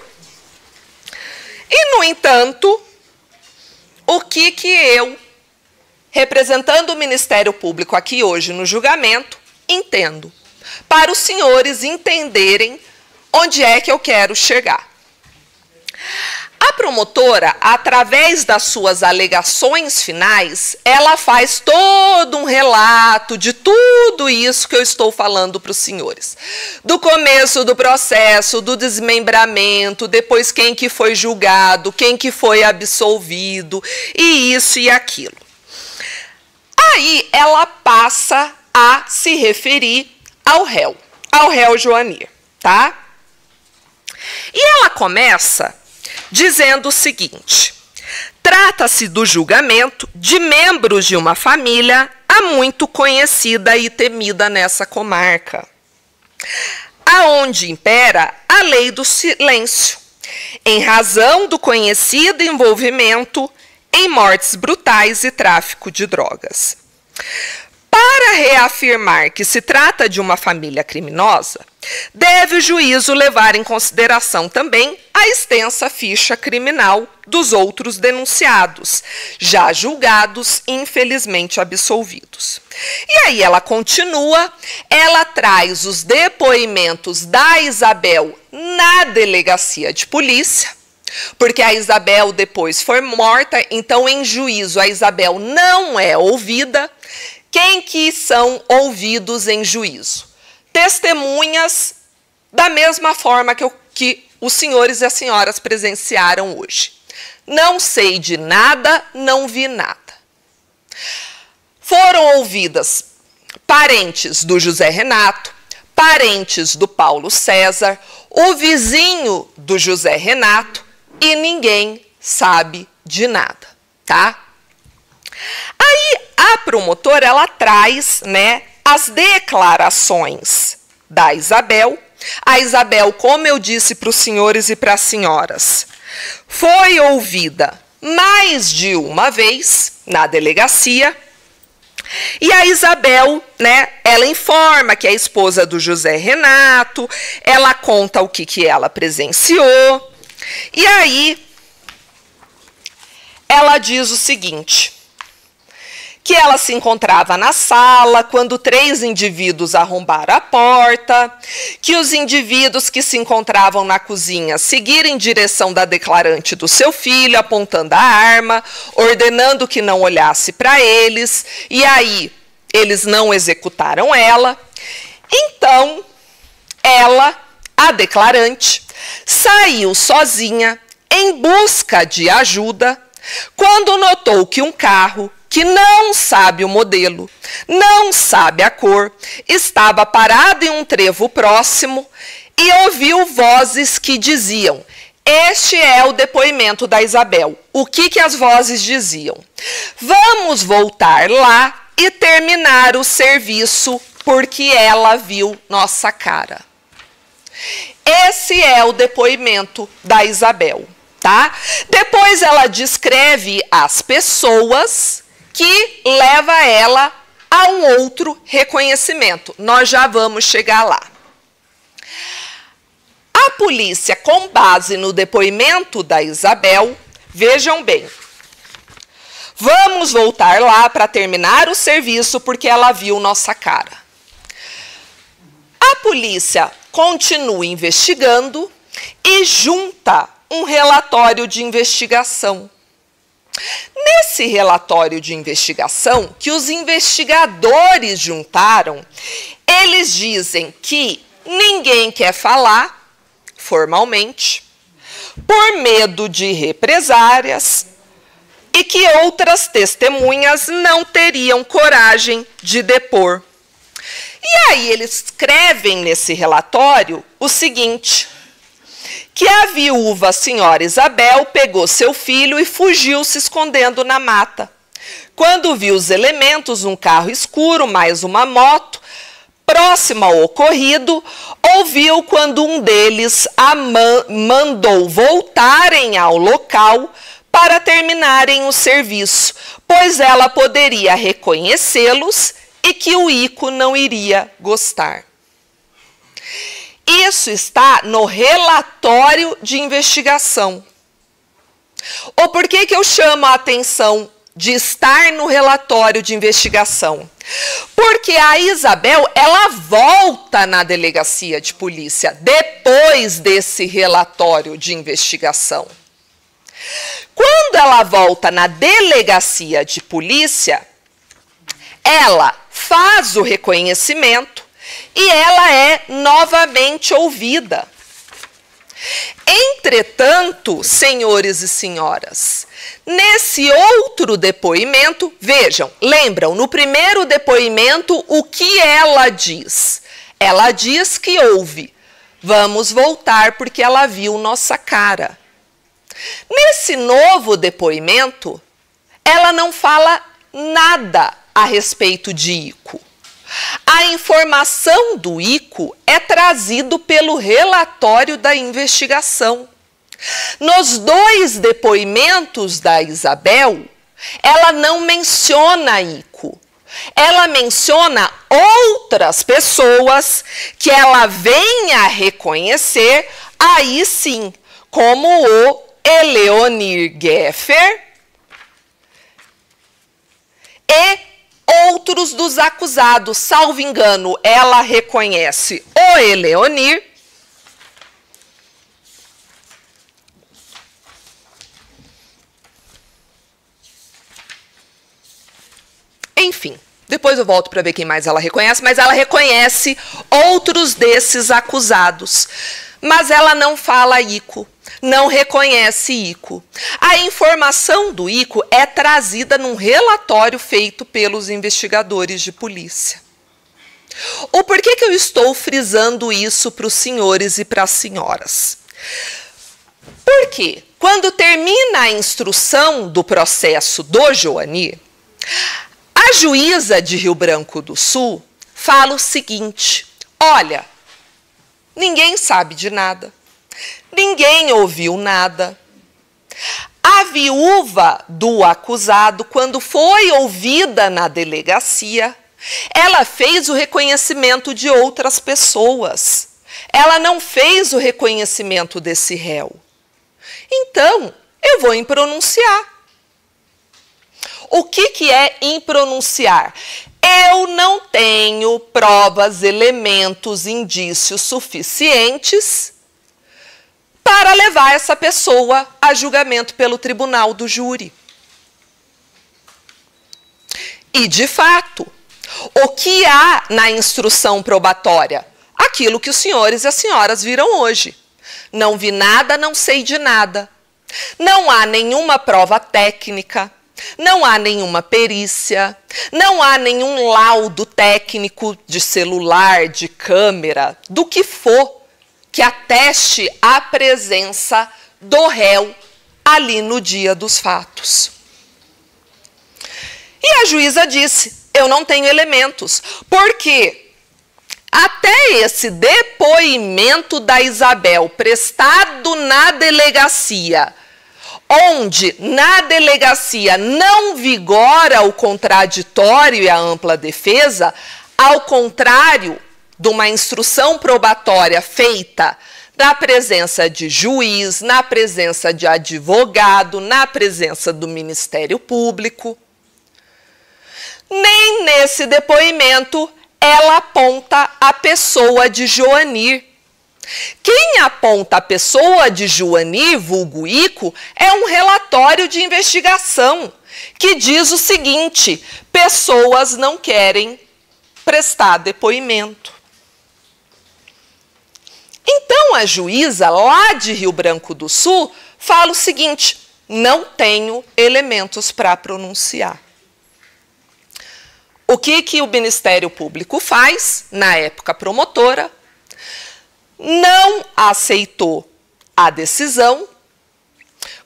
e, no entanto, o que eu, representando o Ministério Público aqui hoje no julgamento, entendo, para os senhores entenderem onde é que eu quero chegar. A promotora, através das suas alegações finais, ela faz todo um relato de tudo isso que eu estou falando para os senhores. Do começo do processo, do desmembramento, depois quem que foi julgado, quem que foi absolvido, e isso e aquilo. Aí ela passa a se referir ao réu Joanir, tá? E ela começa dizendo o seguinte: trata-se do julgamento de membros de uma família há muito conhecida e temida nessa comarca, aonde impera a lei do silêncio, em razão do conhecido envolvimento em mortes brutais e tráfico de drogas. Para reafirmar que se trata de uma família criminosa, deve o juízo levar em consideração também a extensa ficha criminal dos outros denunciados, já julgados e infelizmente absolvidos. E aí ela continua, ela traz os depoimentos da Isabel na delegacia de polícia, porque a Isabel depois foi morta, então em juízo a Isabel não é ouvida. Quem que são ouvidos em juízo? Testemunhas da mesma forma que os senhores e as senhoras presenciaram hoje. Não sei de nada, não vi nada. Foram ouvidas parentes do José Renato, parentes do Paulo César, o vizinho do José Renato, e ninguém sabe de nada, tá? Aí a promotora, ela traz, né, as declarações da Isabel. A Isabel, como eu disse para os senhores e para as senhoras, foi ouvida mais de uma vez na delegacia. E a Isabel, né, ela informa que é a esposa do José Renato, ela conta o que ela presenciou. E aí ela diz o seguinte: que ela se encontrava na sala quando 3 indivíduos arrombaram a porta, que os indivíduos que se encontravam na cozinha seguiram em direção da declarante do seu filho, apontando a arma, ordenando que não olhasse para eles, e aí eles não executaram ela. Então, ela, a declarante, saiu sozinha em busca de ajuda quando notou que um carro que não sabe o modelo, não sabe a cor, estava parado em um trevo próximo e ouviu vozes que diziam: este é o depoimento da Isabel. O que as vozes diziam? Vamos voltar lá e terminar o serviço porque ela viu nossa cara. Esse é o depoimento da Isabel, tá? Depois ela descreve as pessoas que leva ela a um outro reconhecimento. Nós já vamos chegar lá. A polícia, com base no depoimento da Isabel, vejam bem, vamos voltar lá para terminar o serviço porque ela viu nossa cara. A polícia continua investigando e junta um relatório de investigação. Nesse relatório de investigação que os investigadores juntaram, eles dizem que ninguém quer falar formalmente, por medo de represárias, e que outras testemunhas não teriam coragem de depor. E aí eles escrevem nesse relatório o seguinte: que a viúva senhora Isabel pegou seu filho e fugiu se escondendo na mata. Quando viu os elementos, um carro escuro mais uma moto, próximo ao ocorrido, ouviu quando um deles a mandou voltarem ao local para terminarem o serviço, pois ela poderia reconhecê-los e que o Ico não iria gostar. Isso está no relatório de investigação. Ou por que eu chamo a atenção de estar no relatório de investigação? Porque a Isabel, ela volta na delegacia de polícia depois desse relatório de investigação. Quando ela volta na delegacia de polícia, ela faz o reconhecimento e ela é novamente ouvida. Entretanto, senhores e senhoras, nesse outro depoimento, vejam, lembram, no primeiro depoimento, o que ela diz? Ela diz que ouve. Vamos voltar porque ela viu nossa cara. Nesse novo depoimento, ela não fala nada a respeito de Ico. A informação do Ico é trazido pelo relatório da investigação. Nos 2 depoimentos da Isabel, ela não menciona Ico. Ela menciona outras pessoas que ela vem a reconhecer, aí sim, como o Eleonir Geffer e outros dos acusados. Salvo engano, ela reconhece o Eleonir enfim, depois eu volto para ver quem mais ela reconhece, mas ela reconhece outros desses acusados. Mas ela não fala Ico, não reconhece Ico. A informação do Ico é trazida num relatório feito pelos investigadores de polícia. O porquê que eu estou frisando isso para os senhores e para as senhoras? Porque quando termina a instrução do processo do Joanir, a juíza de Rio Branco do Sul fala o seguinte: olha, ninguém sabe de nada, ninguém ouviu nada. A viúva do acusado, quando foi ouvida na delegacia, ela fez o reconhecimento de outras pessoas. Ela não fez o reconhecimento desse réu. Então, eu vou impronunciar. O que é impronunciar? Eu não tenho provas, elementos, indícios suficientes para levar essa pessoa a julgamento pelo tribunal do júri. E, de fato, o que há na instrução probatória? Aquilo que os senhores e as senhoras viram hoje. Não vi nada, não sei de nada. Não há nenhuma prova técnica. Não há nenhuma perícia, não há nenhum laudo técnico de celular, de câmera, do que for, que ateste a presença do réu ali no dia dos fatos. E a juíza disse, eu não tenho elementos, porque até esse depoimento da Isabel prestado na delegacia, onde na delegacia não vigora o contraditório e a ampla defesa, ao contrário de uma instrução probatória feita na presença de juiz, na presença de advogado, na presença do Ministério Público. Nem nesse depoimento ela aponta a pessoa de Joanir. Quem aponta a pessoa de Joanir, vulgo Ico, é um relatório de investigação que diz o seguinte: pessoas não querem prestar depoimento. Então a juíza lá de Rio Branco do Sul fala o seguinte: não tenho elementos para pronunciar. O que o Ministério Público faz, na época promotora? Não aceitou a decisão.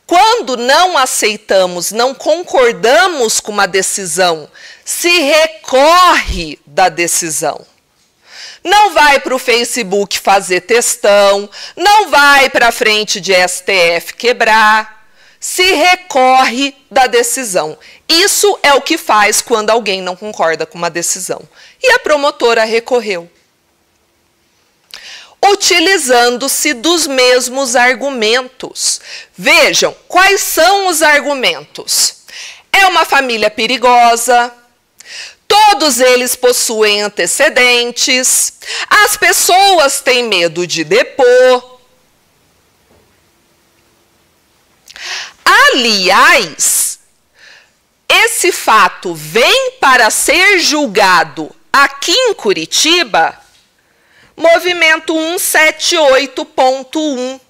Quando não aceitamos, não concordamos com uma decisão, se recorre da decisão. Não vai para o Facebook fazer textão, não vai para a frente de STF quebrar, se recorre da decisão. Isso é o que faz quando alguém não concorda com uma decisão. E a promotora recorreu, utilizando-se dos mesmos argumentos. Vejam, quais são os argumentos? É uma família perigosa, todos eles possuem antecedentes, as pessoas têm medo de depor. Aliás, esse fato vem para ser julgado aqui em Curitiba, movimento 178.1.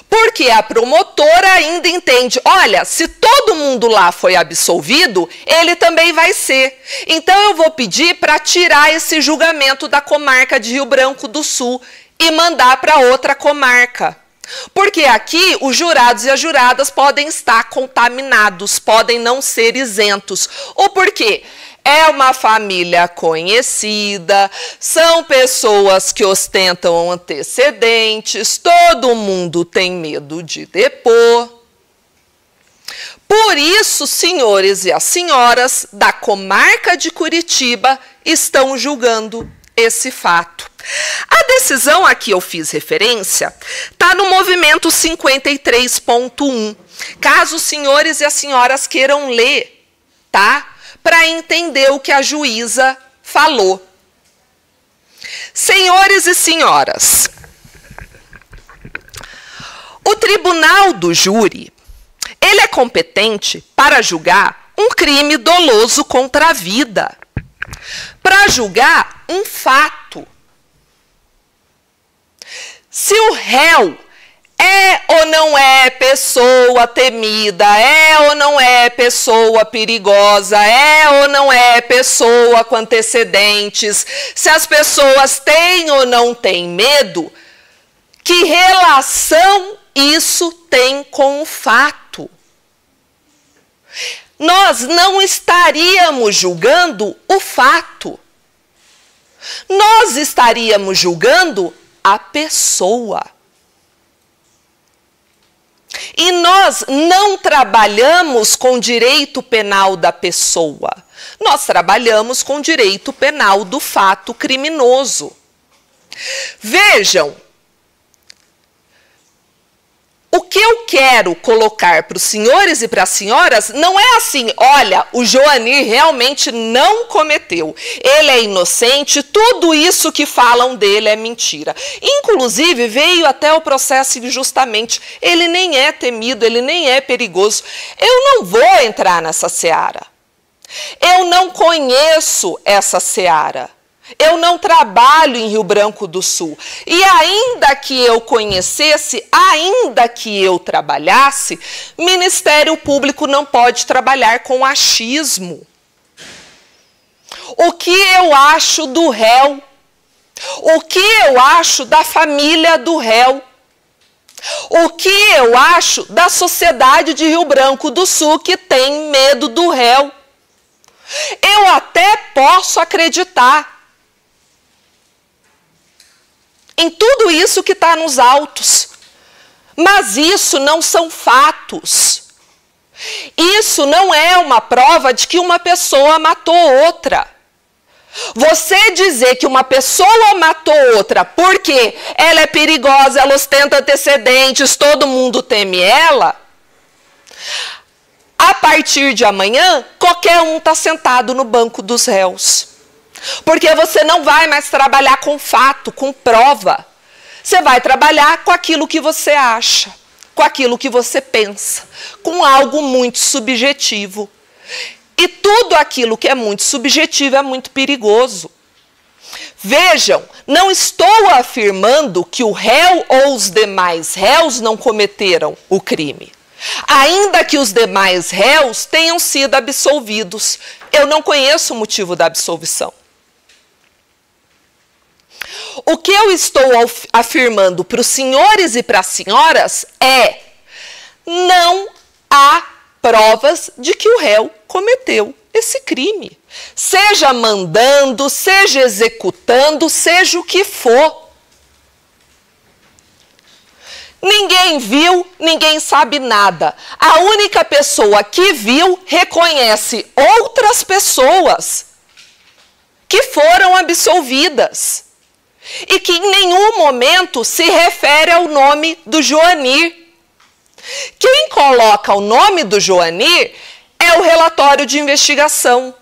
Porque a promotora ainda entende, olha, se todo mundo lá foi absolvido, ele também vai ser. Então eu vou pedir para tirar esse julgamento da comarca de Rio Branco do Sul e mandar para outra comarca. Porque aqui os jurados e as juradas podem estar contaminados, podem não ser isentos. O porquê? É uma família conhecida, são pessoas que ostentam antecedentes, todo mundo tem medo de depor. Por isso, senhores e as senhoras da comarca de Curitiba estão julgando esse fato. A decisão a que eu fiz referência está no movimento 53.1. Caso os senhores e as senhoras queiram ler, tá? Para entender o que a juíza falou. Senhores e senhoras, o tribunal do júri, ele é competente para julgar um crime doloso contra a vida, para julgar um fato. Se o réu é ou não é pessoa temida, é ou não é pessoa perigosa, é ou não é pessoa com antecedentes, se as pessoas têm ou não têm medo, que relação isso tem com o fato? Nós não estaríamos julgando o fato. Nós estaríamos julgando a pessoa. E nós não trabalhamos com direito penal da pessoa. Nós trabalhamos com direito penal do fato criminoso. Vejam, o que eu quero colocar para os senhores e para as senhoras não é assim, olha, o Joanir realmente não cometeu, ele é inocente, tudo isso que falam dele é mentira. Inclusive, veio até o processo injustamente, ele nem é temido, ele nem é perigoso. Eu não vou entrar nessa seara. Eu não conheço essa seara. Eu não trabalho em Rio Branco do Sul. E ainda que eu conhecesse, ainda que eu trabalhasse, Ministério Público não pode trabalhar com achismo. O que eu acho do réu? O que eu acho da família do réu? O que eu acho da sociedade de Rio Branco do Sul que tem medo do réu? Eu até posso acreditar em tudo isso que está nos autos. Mas isso não são fatos. Isso não é uma prova de que uma pessoa matou outra. Você dizer que uma pessoa matou outra porque ela é perigosa, ela ostenta antecedentes, todo mundo teme ela, a partir de amanhã, qualquer um está sentado no banco dos réus. Porque você não vai mais trabalhar com fato, com prova. Você vai trabalhar com aquilo que você acha, com aquilo que você pensa, com algo muito subjetivo. E tudo aquilo que é muito subjetivo é muito perigoso. Vejam, não estou afirmando que o réu ou os demais réus não cometeram o crime. Ainda que os demais réus tenham sido absolvidos. Eu não conheço o motivo da absolvição. O que eu estou afirmando para os senhores e para as senhoras é: não há provas de que o réu cometeu esse crime. Seja mandando, seja executando, seja o que for. Ninguém viu, ninguém sabe nada. A única pessoa que viu reconhece outras pessoas que foram absolvidas e que em nenhum momento se refere ao nome do Joanir. Quem coloca o nome do Joanir é o relatório de investigação.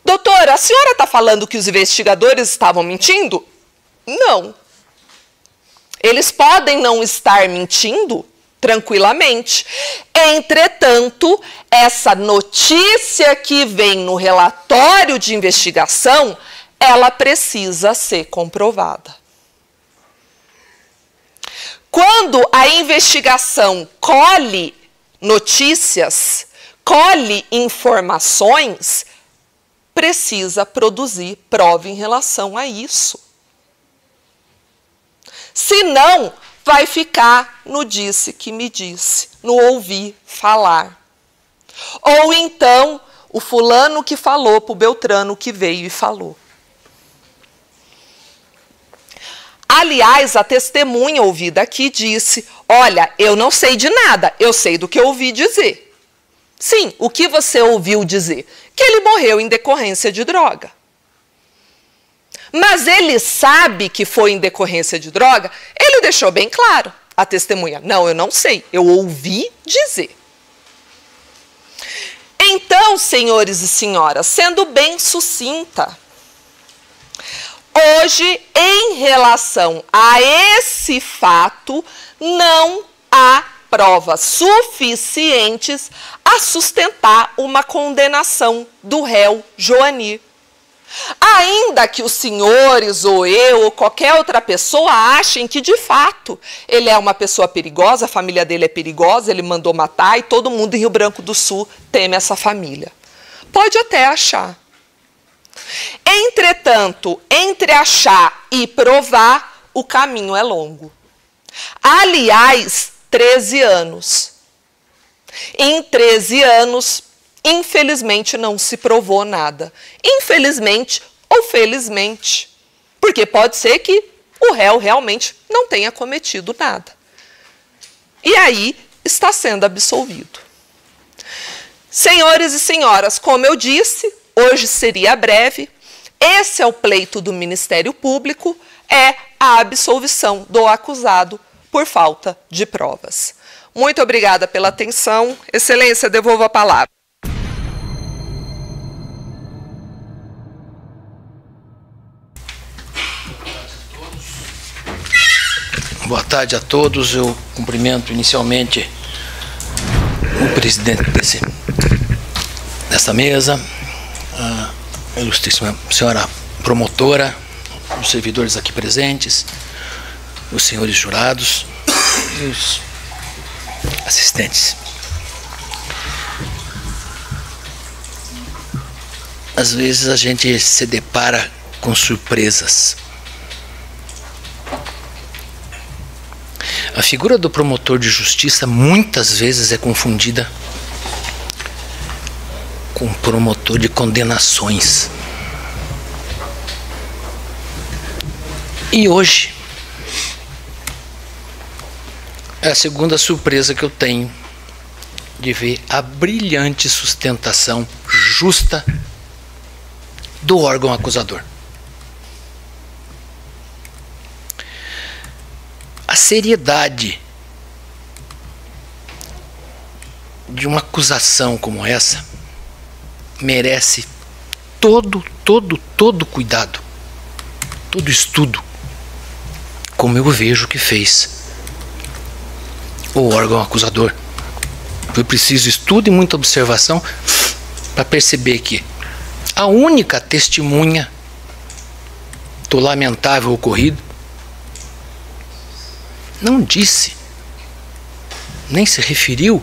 Doutora, a senhora está falando que os investigadores estavam mentindo? Não. Eles podem não estar mentindo, tranquilamente. Entretanto, essa notícia que vem no relatório de investigação, ela precisa ser comprovada. Quando a investigação colhe notícias, colhe informações, precisa produzir prova em relação a isso. Senão, vai ficar no disse que me disse, no ouvir falar. Ou então, o fulano que falou para o Beltrano que veio e falou. Aliás, a testemunha ouvida aqui disse, olha, eu não sei de nada, eu sei do que eu ouvi dizer. Sim, o que você ouviu dizer? Que ele morreu em decorrência de droga. Mas ele sabe que foi em decorrência de droga? Ele deixou bem claro, a testemunha. Não, eu não sei, eu ouvi dizer. Então, senhores e senhoras, sendo bem sucinta, hoje, em relação a esse fato, não há provas suficientes a sustentar uma condenação do réu Joanir. Ainda que os senhores, ou eu, ou qualquer outra pessoa achem que, de fato, ele é uma pessoa perigosa, a família dele é perigosa, ele mandou matar e todo mundo em Rio Branco do Sul teme essa família. Pode até achar. Entretanto, entre achar e provar, o caminho é longo. Aliás, 13 anos. Em 13 anos, infelizmente, não se provou nada. Infelizmente ou felizmente. Porque pode ser que o réu realmente não tenha cometido nada. E aí está sendo absolvido. Senhores e senhoras, como eu disse, hoje seria breve. Esse é o pleito do Ministério Público, é a absolvição do acusado por falta de provas. Muito obrigada pela atenção. Excelência, devolvo a palavra. Boa tarde a todos. Eu cumprimento inicialmente o presidente dessa mesa, a ilustríssima senhora promotora, os servidores aqui presentes, os senhores jurados e os assistentes. Às vezes a gente se depara com surpresas. A figura do promotor de justiça muitas vezes é confundida com o promotor de condenações. E hoje é a segunda surpresa que eu tenho de ver a brilhante sustentação justa do órgão acusador. A seriedade de uma acusação como essa merece todo cuidado, todo estudo, como eu vejo que fez o órgão acusador. Foi preciso estudo e muita observação para perceber que a única testemunha do lamentável ocorrido não disse, nem se referiu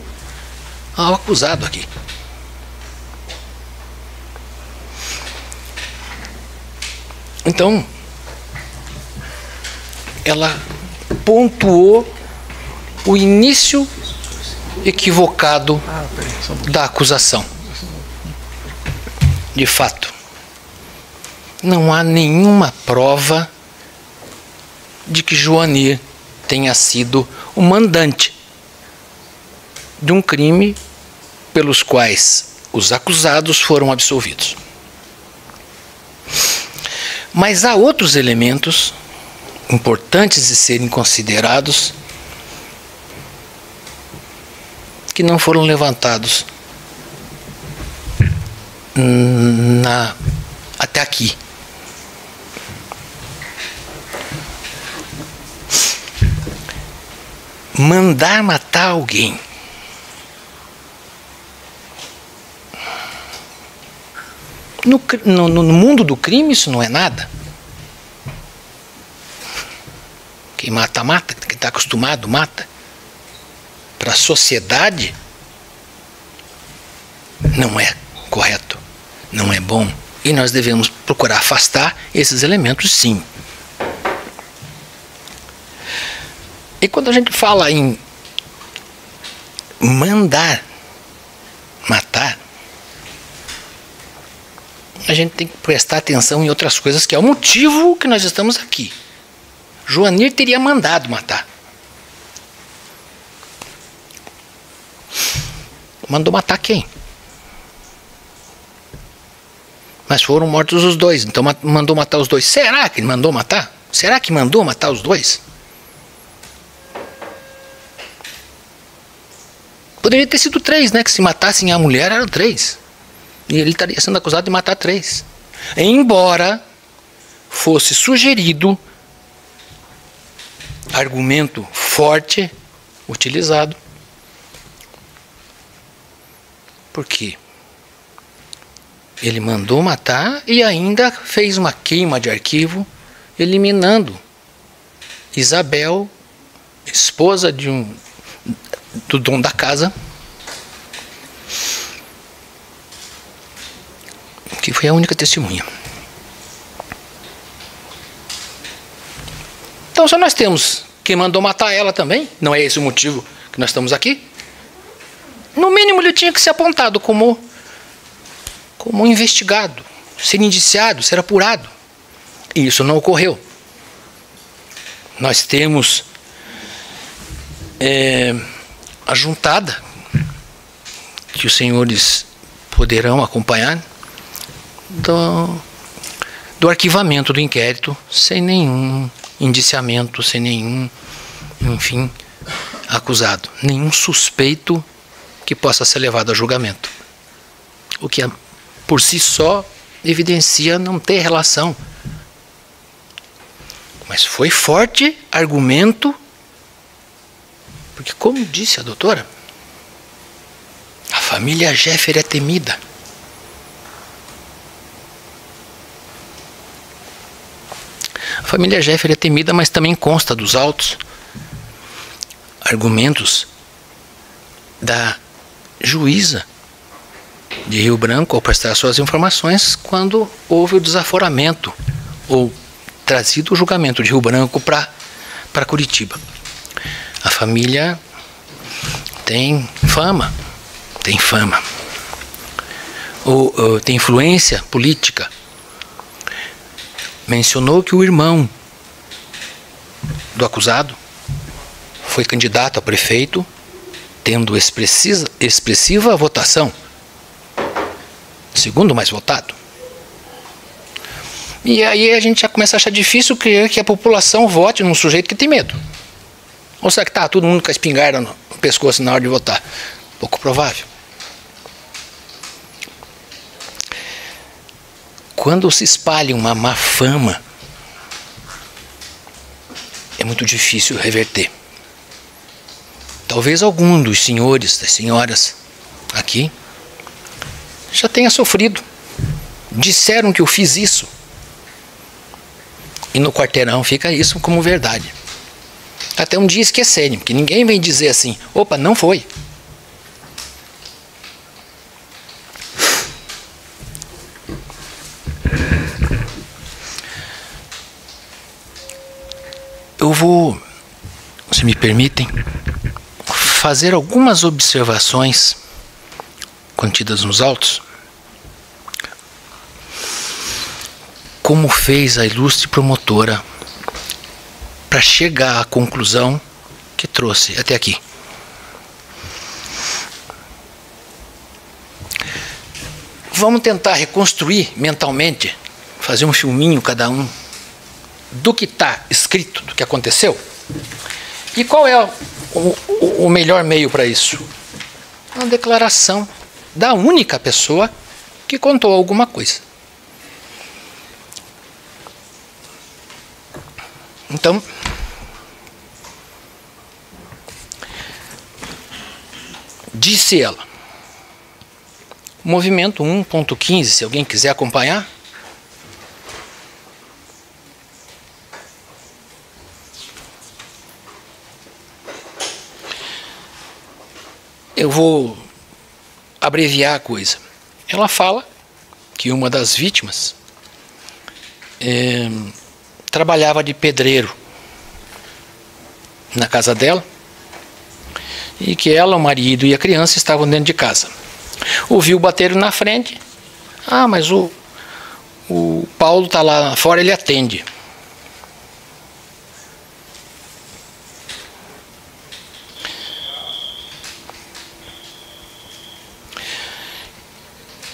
ao acusado aqui. Então, ela pontuou o início equivocado da acusação. De fato, não há nenhuma prova de que Joanir tenha sido o mandante de um crime pelos quais os acusados foram absolvidos. Mas há outros elementos importantes de serem considerados que não foram levantados até aqui. mandar matar alguém. No mundo do crime isso não é nada. Quem mata, mata. Quem está acostumado, mata. Para a sociedade, não é correto, não é bom. E nós devemos procurar afastar esses elementos, sim. E quando a gente fala em mandar matar, a gente tem que prestar atenção em outras coisas, que é o motivo que nós estamos aqui. Joanir teria mandado matar. Mandou matar quem? Mas foram mortos os dois, então mandou matar os dois. Será que ele mandou matar? Será que mandou matar os dois? Poderia ter sido 3, né? Que se matassem a mulher, eram 3. E ele estaria sendo acusado de matar 3. Embora fosse sugerido argumento forte utilizado. Por quê? Ele mandou matar e ainda fez uma queima de arquivo, eliminando Isabel, esposa do dono da casa, que foi a única testemunha. Então, se nós temos quem mandou matar ela também, não é esse o motivo que nós estamos aqui, no mínimo ele tinha que ser apontado como investigado, ser indiciado, ser apurado. E isso não ocorreu. Nós temos a juntada, que os senhores poderão acompanhar, do arquivamento do inquérito, sem nenhum indiciamento, sem nenhum, enfim, acusado, nenhum suspeito que possa ser levado a julgamento. O que por si só evidencia não ter relação. Mas foi forte argumento, porque, como disse a doutora, a família Jeffer é temida. A família Jeffer é temida, mas também consta dos autos argumentos da juíza de Rio Branco ao prestar suas informações quando houve o desaforamento ou trazido o julgamento de Rio Branco para Curitiba. A família tem fama, tem influência política. Mencionou que o irmão do acusado foi candidato a prefeito, tendo expressiva votação, segundo mais votado. E aí a gente já começa a achar difícil que a população vote num sujeito que tem medo. Ou será que está todo mundo com a espingarda no pescoço na hora de votar? Pouco provável. Quando se espalha uma má fama, é muito difícil reverter. Talvez algum dos senhores, das senhoras aqui, já tenha sofrido. Disseram que eu fiz isso. E no quarteirão fica isso como verdade. Até um dia esquecerem, porque ninguém vem dizer assim, opa, não foi. Eu vou, se me permitem, fazer algumas observações contidas nos autos, como fez a ilustre promotora para chegar à conclusão que trouxe até aqui. Vamos tentar reconstruir mentalmente, fazer um filminho cada um do que está escrito, do que aconteceu. E qual é o melhor meio para isso? Uma declaração da única pessoa que contou alguma coisa. Então, Disse ela. Movimento 1.15, se alguém quiser acompanhar. Eu vou abreviar a coisa. Ela fala que uma das vítimas trabalhava de pedreiro na casa dela e que ela, o marido e a criança estavam dentro de casa. Ouviu bater na frente. Ah, mas o Paulo está lá fora, ele atende.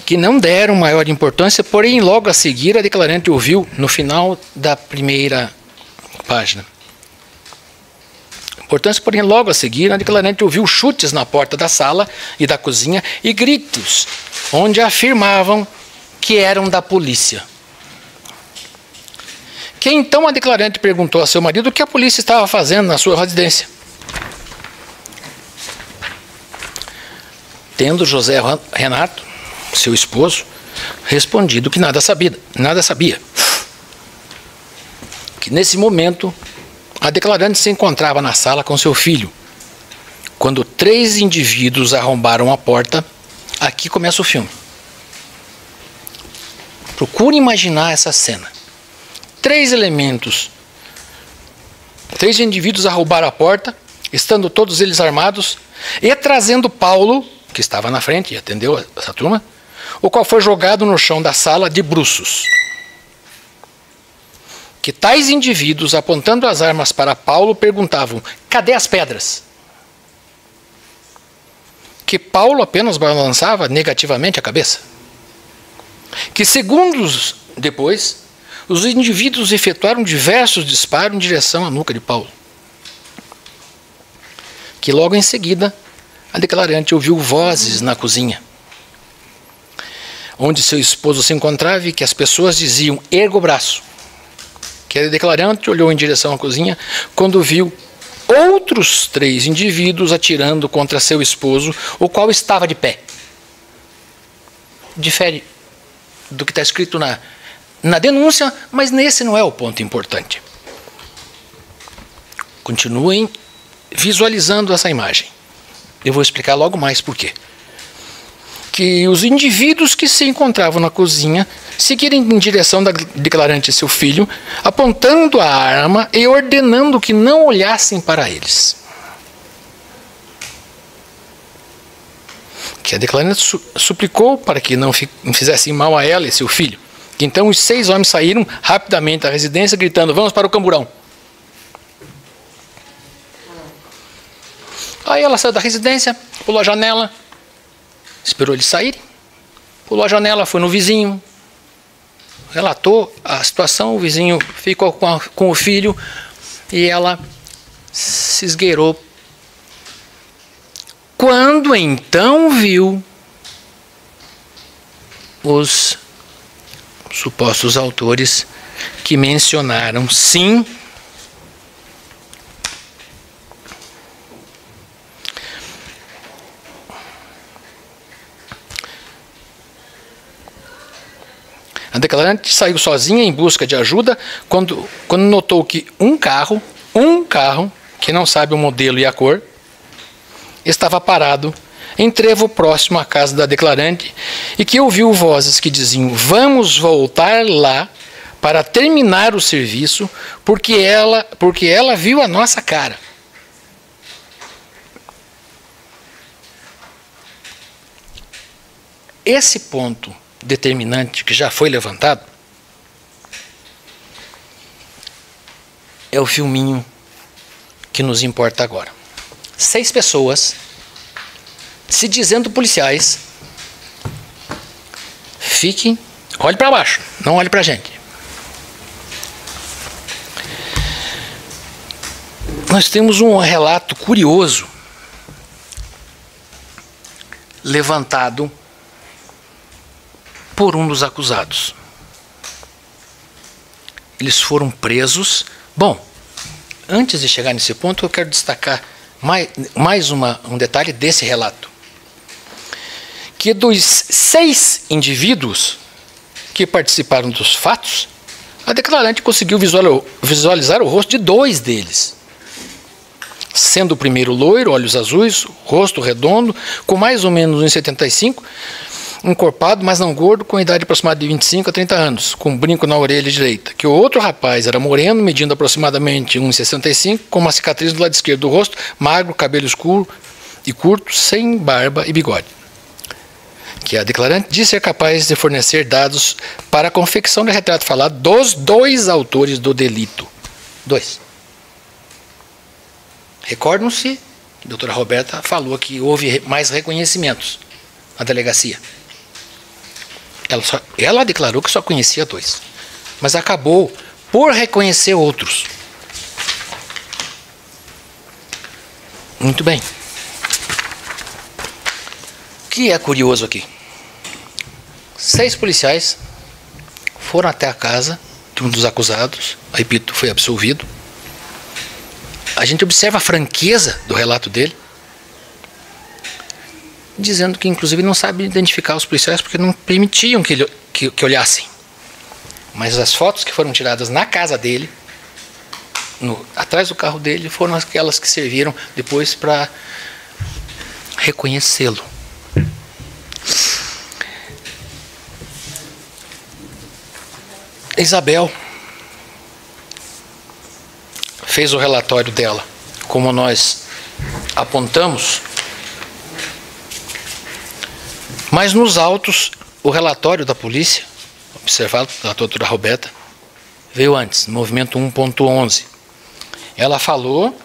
Que não deram maior importância, porém logo a seguir a declarante ouviu, no final da primeira página. Importância, porém logo a seguir a declarante ouviu chutes na porta da sala e da cozinha e gritos, onde afirmavam que eram da polícia. Que então a declarante perguntou a seu marido o que a polícia estava fazendo na sua residência. Tendo José Renato, seu esposo, respondido que nada sabia. Que nesse momento a declarante se encontrava na sala com seu filho, quando 3 indivíduos arrombaram a porta. Aqui começa o filme. Procure imaginar essa cena. 3 indivíduos arrombaram a porta, estando todos eles armados, e trazendo Paulo, que estava na frente e atendeu essa turma, o qual foi jogado no chão da sala de bruços. Que tais indivíduos, apontando as armas para Paulo, perguntavam: cadê as pedras? Que Paulo apenas balançava negativamente a cabeça. Que segundos depois, os indivíduos efetuaram diversos disparos em direção à nuca de Paulo. Que logo em seguida, a declarante ouviu vozes na cozinha, onde seu esposo se encontrava, e que as pessoas diziam: erga o braço. Que a declarante olhou em direção à cozinha quando viu outros 3 indivíduos atirando contra seu esposo, o qual estava de pé. Difere do que está escrito na denúncia, mas nesse não é o ponto importante. Continuem visualizando essa imagem. Eu vou explicar logo mais por quê. Que os indivíduos que se encontravam na cozinha seguiram em direção da declarante e seu filho, apontando a arma e ordenando que não olhassem para eles. Que a declarante suplicou para que não fizessem mal a ela e seu filho. Então os 6 homens saíram rapidamente da residência, gritando: vamos para o camburão. Aí ela saiu da residência, pulou a janela, esperou eles saírem, pulou a janela, foi no vizinho, relatou a situação, o vizinho ficou com o filho e ela se esgueirou. Quando então viu os supostos autores que mencionaram, sim, a declarante saiu sozinha em busca de ajuda quando notou que um carro, que não sabe o modelo e a cor, estava parado em trevo próximo à casa da declarante e que ouviu vozes que diziam: vamos voltar lá para terminar o serviço porque ela viu a nossa cara. Esse ponto determinante que já foi levantado é o filminho que nos importa agora. 6 pessoas se dizendo policiais. Fiquem, olhe para baixo, não olhe para a gente. Nós temos um relato curioso levantado por um dos acusados. Eles foram presos. Bom, antes de chegar nesse ponto, eu quero destacar mais um detalhe desse relato. que dos 6 indivíduos que participaram dos fatos, a declarante conseguiu visualizar o rosto de 2 deles, sendo o primeiro loiro, olhos azuis, rosto redondo, com mais ou menos 1,75, encorpado, mas não gordo, com idade aproximada de 25 a 30 anos, com um brinco na orelha direita. Que o outro rapaz era moreno, medindo aproximadamente 1,65, com uma cicatriz do lado esquerdo do rosto, magro, cabelo escuro e curto, sem barba e bigode. Que a declarante disse ser capaz de fornecer dados para a confecção do retrato falado dos 2 autores do delito. 2. Recordam-se que a doutora Roberta falou que houve mais reconhecimentos na delegacia. Ela declarou que só conhecia 2, mas acabou por reconhecer outros. Muito bem. O que é curioso aqui? 6 policiais foram até a casa de um dos acusados, repito, foi absolvido. A gente observa a franqueza do relato dele, dizendo que inclusive não sabe identificar os policiais porque não permitiam que olhassem. Mas as fotos que foram tiradas na casa dele, atrás do carro dele, foram aquelas que serviram depois para reconhecê-lo. Isabel fez o relatório dela, como nós apontamos, mas nos autos, o relatório da polícia, observado pela doutora Roberta, veio antes, no movimento 1.11. Ela falou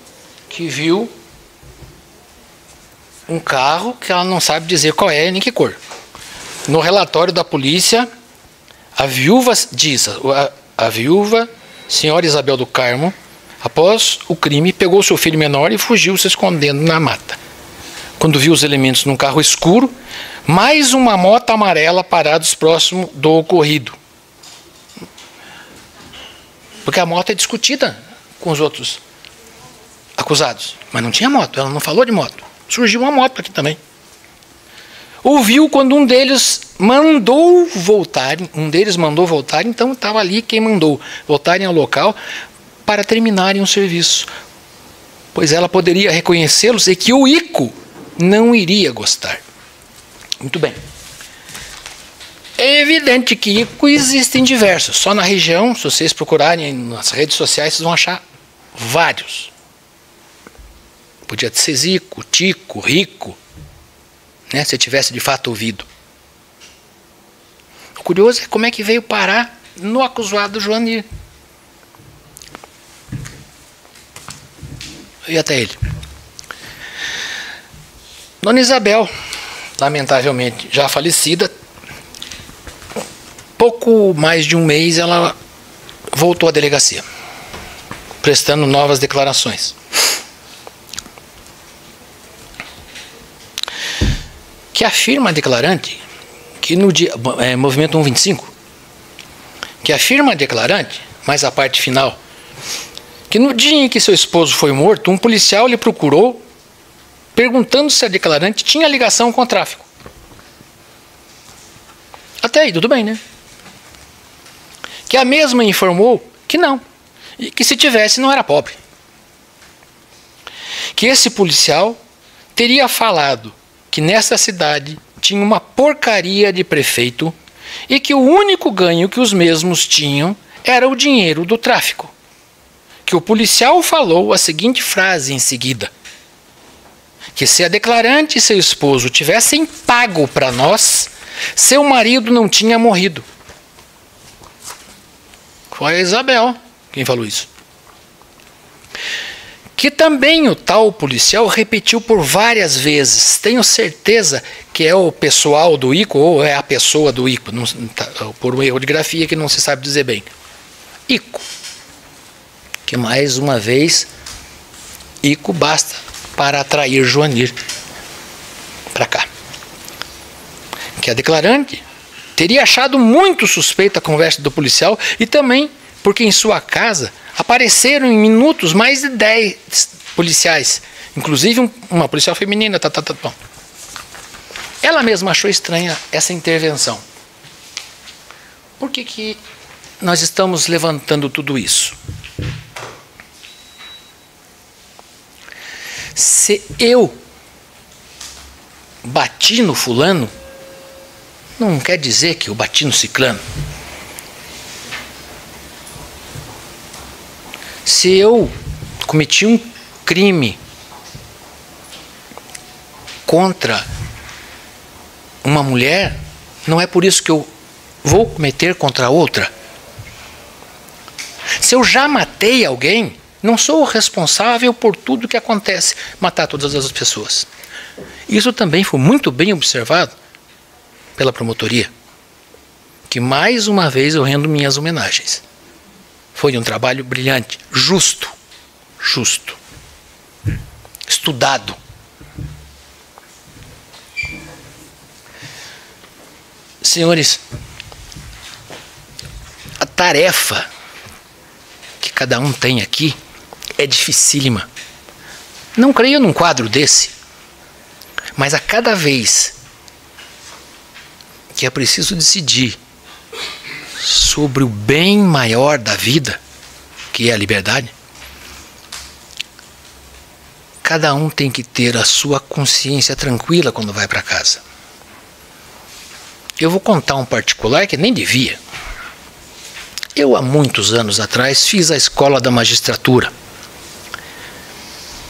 que viu um carro que ela não sabe dizer qual é nem que cor. No relatório da polícia, a viúva diz, a viúva, senhora Isabel do Carmo, após o crime, pegou seu filho menor e fugiu se escondendo na mata. Quando viu os elementos num carro escuro, mais uma moto amarela parados próximo do ocorrido. Porque a moto é discutida com os outros acusados. Mas não tinha moto, ela não falou de moto. Surgiu uma moto aqui também. Ouviu quando um deles mandou voltar, então estava ali quem mandou voltarem ao local para terminarem o serviço. Pois ela poderia reconhecê-los e que o Ico não iria gostar. Muito bem. É evidente que Ico existem diversos. Só na região, se vocês procurarem nas redes sociais, vocês vão achar vários. Podia ser Zico, Tico, Rico, né, se eu tivesse de fato ouvido. O curioso é como é que veio parar no acusado Joanir. E até ele. Dona Isabel, lamentavelmente já falecida, pouco mais de um mês ela voltou à delegacia, prestando novas declarações. Que afirma a declarante que no dia, movimento 125, que afirma a declarante, mas a parte final, que no dia em que seu esposo foi morto, um policial lhe procurou perguntando se a declarante tinha ligação com o tráfico. Até aí, tudo bem, né? Que a mesma informou que não, e que se tivesse não era pobre. Que esse policial teria falado que nessa cidade tinha uma porcaria de prefeito e que o único ganho que os mesmos tinham era o dinheiro do tráfico. Que o policial falou a seguinte frase em seguida: que se a declarante e seu esposo tivessem pago para nós, seu marido não tinha morrido. Foi a Isabel quem falou isso. Que também o tal policial repetiu por várias vezes. Tenho certeza que é o pessoal do Ico ou é a pessoa do Ico, não, por um erro de grafia que não se sabe dizer bem. Ico. Que mais uma vez, Ico basta para atrair Joanir para cá. Que a declarante teria achado muito suspeita a conversa do policial e também porque em sua casa apareceram em minutos mais de 10 policiais, inclusive uma policial feminina. Bom. Ela mesma achou estranha essa intervenção. Por que nós estamos levantando tudo isso? Se eu bati no fulano, não quer dizer que eu bati no ciclano. Se eu cometi um crime contra uma mulher, não é por isso que eu vou cometer contra outra. Se eu já matei alguém, não sou o responsável por tudo que acontece, matar todas as pessoas. Isso também foi muito bem observado pela promotoria, que mais uma vez eu rendo minhas homenagens. Foi um trabalho brilhante, justo, estudado. Senhores, a tarefa que cada um tem aqui é dificílima. Não creio num quadro desse, mas a cada vez que é preciso decidir sobre o bem maior da vida, que é a liberdade, cada um tem que ter a sua consciência tranquila quando vai para casa. Eu vou contar um particular que nem devia. Eu, há muitos anos atrás, fiz a escola da magistratura,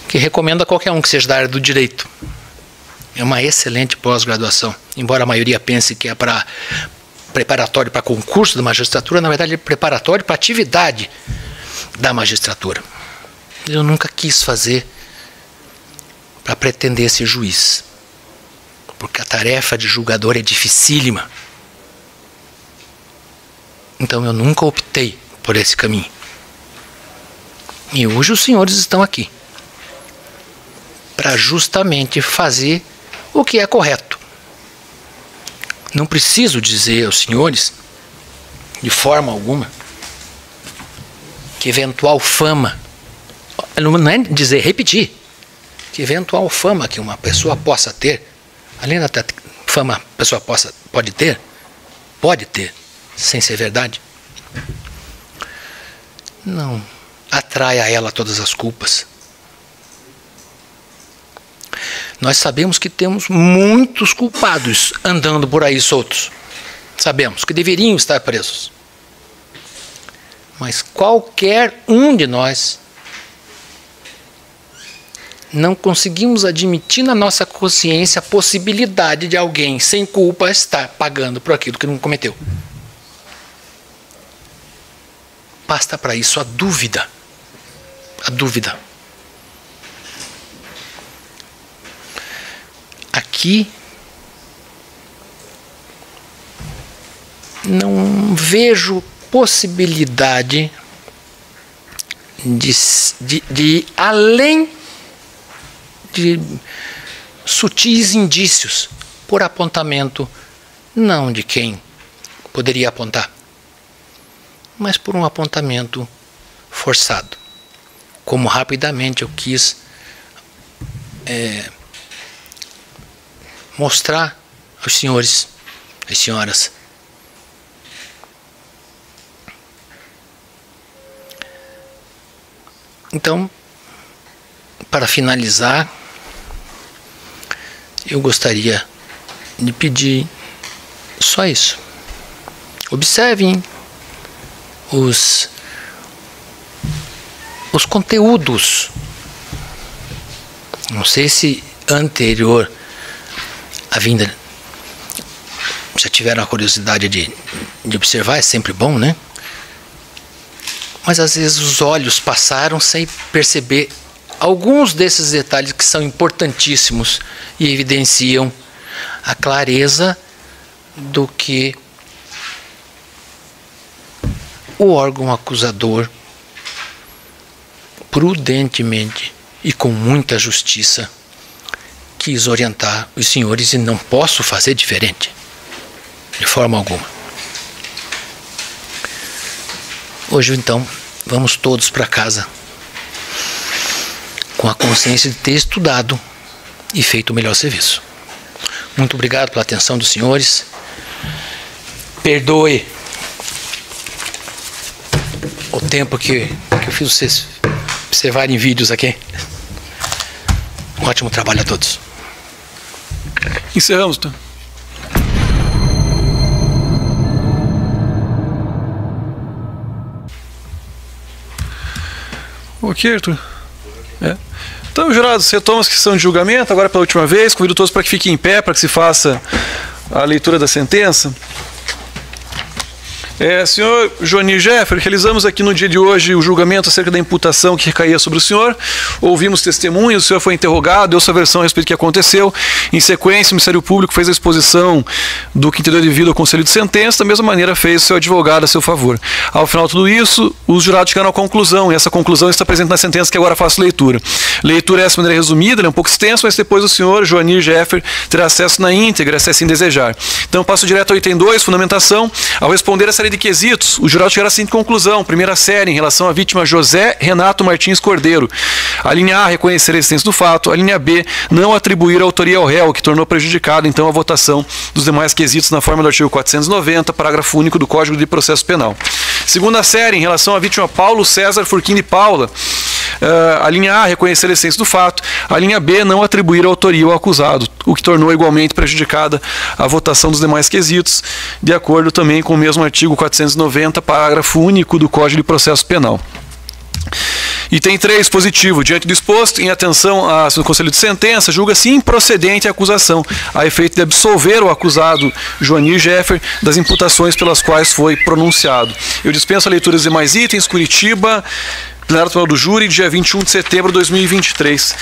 que recomendo a qualquer um que seja da área do direito. É uma excelente pós-graduação, embora a maioria pense que é para preparatório para concurso da magistratura, na verdade é preparatório para atividade da magistratura. Eu nunca quis fazer para pretender ser juiz, porque a tarefa de julgador é dificílima. Então eu nunca optei por esse caminho. E hoje os senhores estão aqui para justamente fazer o que é correto. Não preciso dizer aos senhores, de forma alguma, que eventual fama, não é dizer, repetir, que eventual fama que uma pessoa possa ter, além da fama a pessoa pode ter, sem ser verdade, não atrai a ela todas as culpas. Nós sabemos que temos muitos culpados andando por aí soltos. Sabemos que deveriam estar presos. Mas qualquer um de nós não conseguimos admitir na nossa consciência a possibilidade de alguém sem culpa estar pagando por aquilo que não cometeu. Basta para isso a dúvida. A dúvida. Aqui não vejo possibilidade de além de sutis indícios por apontamento, não de quem poderia apontar, mas por um apontamento forçado. Como rapidamente eu quis mostrar aos senhores, às senhoras, então, para finalizar, eu gostaria de pedir só isso. Observem os conteúdos. Não sei se anterior à vinda já tiveram a curiosidade de observar, é sempre bom, né? Mas às vezes os olhos passaram sem perceber alguns desses detalhes que são importantíssimos e evidenciam a clareza do que o órgão acusador prudentemente e com muita justiça quis orientar os senhores, e não posso fazer diferente, de forma alguma. Hoje, então, vamos todos para casa com a consciência de ter estudado e feito o melhor serviço. Muito obrigado pela atenção dos senhores. Perdoe o tempo que eu fiz vocês observarem vídeos aqui. Um ótimo trabalho a todos. Encerramos, então. Ok, Arthur. Então, jurados, retoma a sessão de julgamento, agora pela última vez. Convido todos para que fiquem em pé, para que se faça a leitura da sentença. Senhor Joanir Jeffer, realizamos aqui no dia de hoje o julgamento acerca da imputação que recaía sobre o senhor. Ouvimos testemunhos, o senhor foi interrogado, deu sua versão a respeito do que aconteceu. Em sequência, o Ministério Público fez a exposição do que entendeu devido ao Conselho de Sentença, da mesma maneira fez o seu advogado a seu favor. Ao final de tudo isso, os jurados chegaram à conclusão, e essa conclusão está presente na sentença que agora faço leitura. Leitura essa maneira resumida, ela é um pouco extensa, mas depois o senhor Joanir Jeffer terá acesso na íntegra, se assim desejar. Então, passo direto ao item 2, fundamentação. Ao responder a série de quesitos, os jurados chegaram à seguinte conclusão. Primeira série, em relação à vítima José Renato Martins Cordeiro. A linha A, reconhecer a existência do fato. A linha B, não atribuir a autoria ao réu, que tornou prejudicado, então, a votação dos demais quesitos na forma do artigo 490, parágrafo único do Código de Processo Penal. Segunda série, em relação à vítima Paulo César Furquim de Paula. A linha A, reconhecer a essência do fato. A linha B, não atribuir a autoria ao acusado, o que tornou igualmente prejudicada a votação dos demais quesitos, de acordo também com o mesmo artigo 490, parágrafo único do Código de Processo Penal. Item 3, positivo. Diante do exposto, em atenção ao Conselho de Sentença, julga-se improcedente a acusação, a efeito de absolver o acusado Joanir Jeffer das imputações pelas quais foi pronunciado. Eu dispenso a leitura dos demais itens. Curitiba, plenário tribunal do júri, dia 21 de setembro de 2023.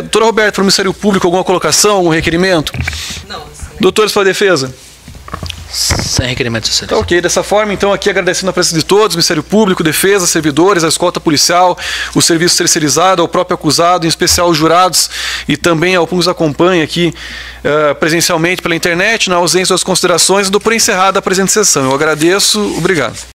Doutora Roberta, para o Ministério Público, alguma colocação, algum requerimento? Não. Doutores para a defesa? Sem requerimento de Tá ok, dessa forma, então, aqui agradecendo a presença de todos, Ministério Público, Defesa, servidores, a escolta policial, o serviço terceirizado, ao próprio acusado, em especial os jurados e também ao público que nos acompanha aqui presencialmente pela internet, na ausência das considerações, dou por encerrada a presente sessão. Eu agradeço, obrigado.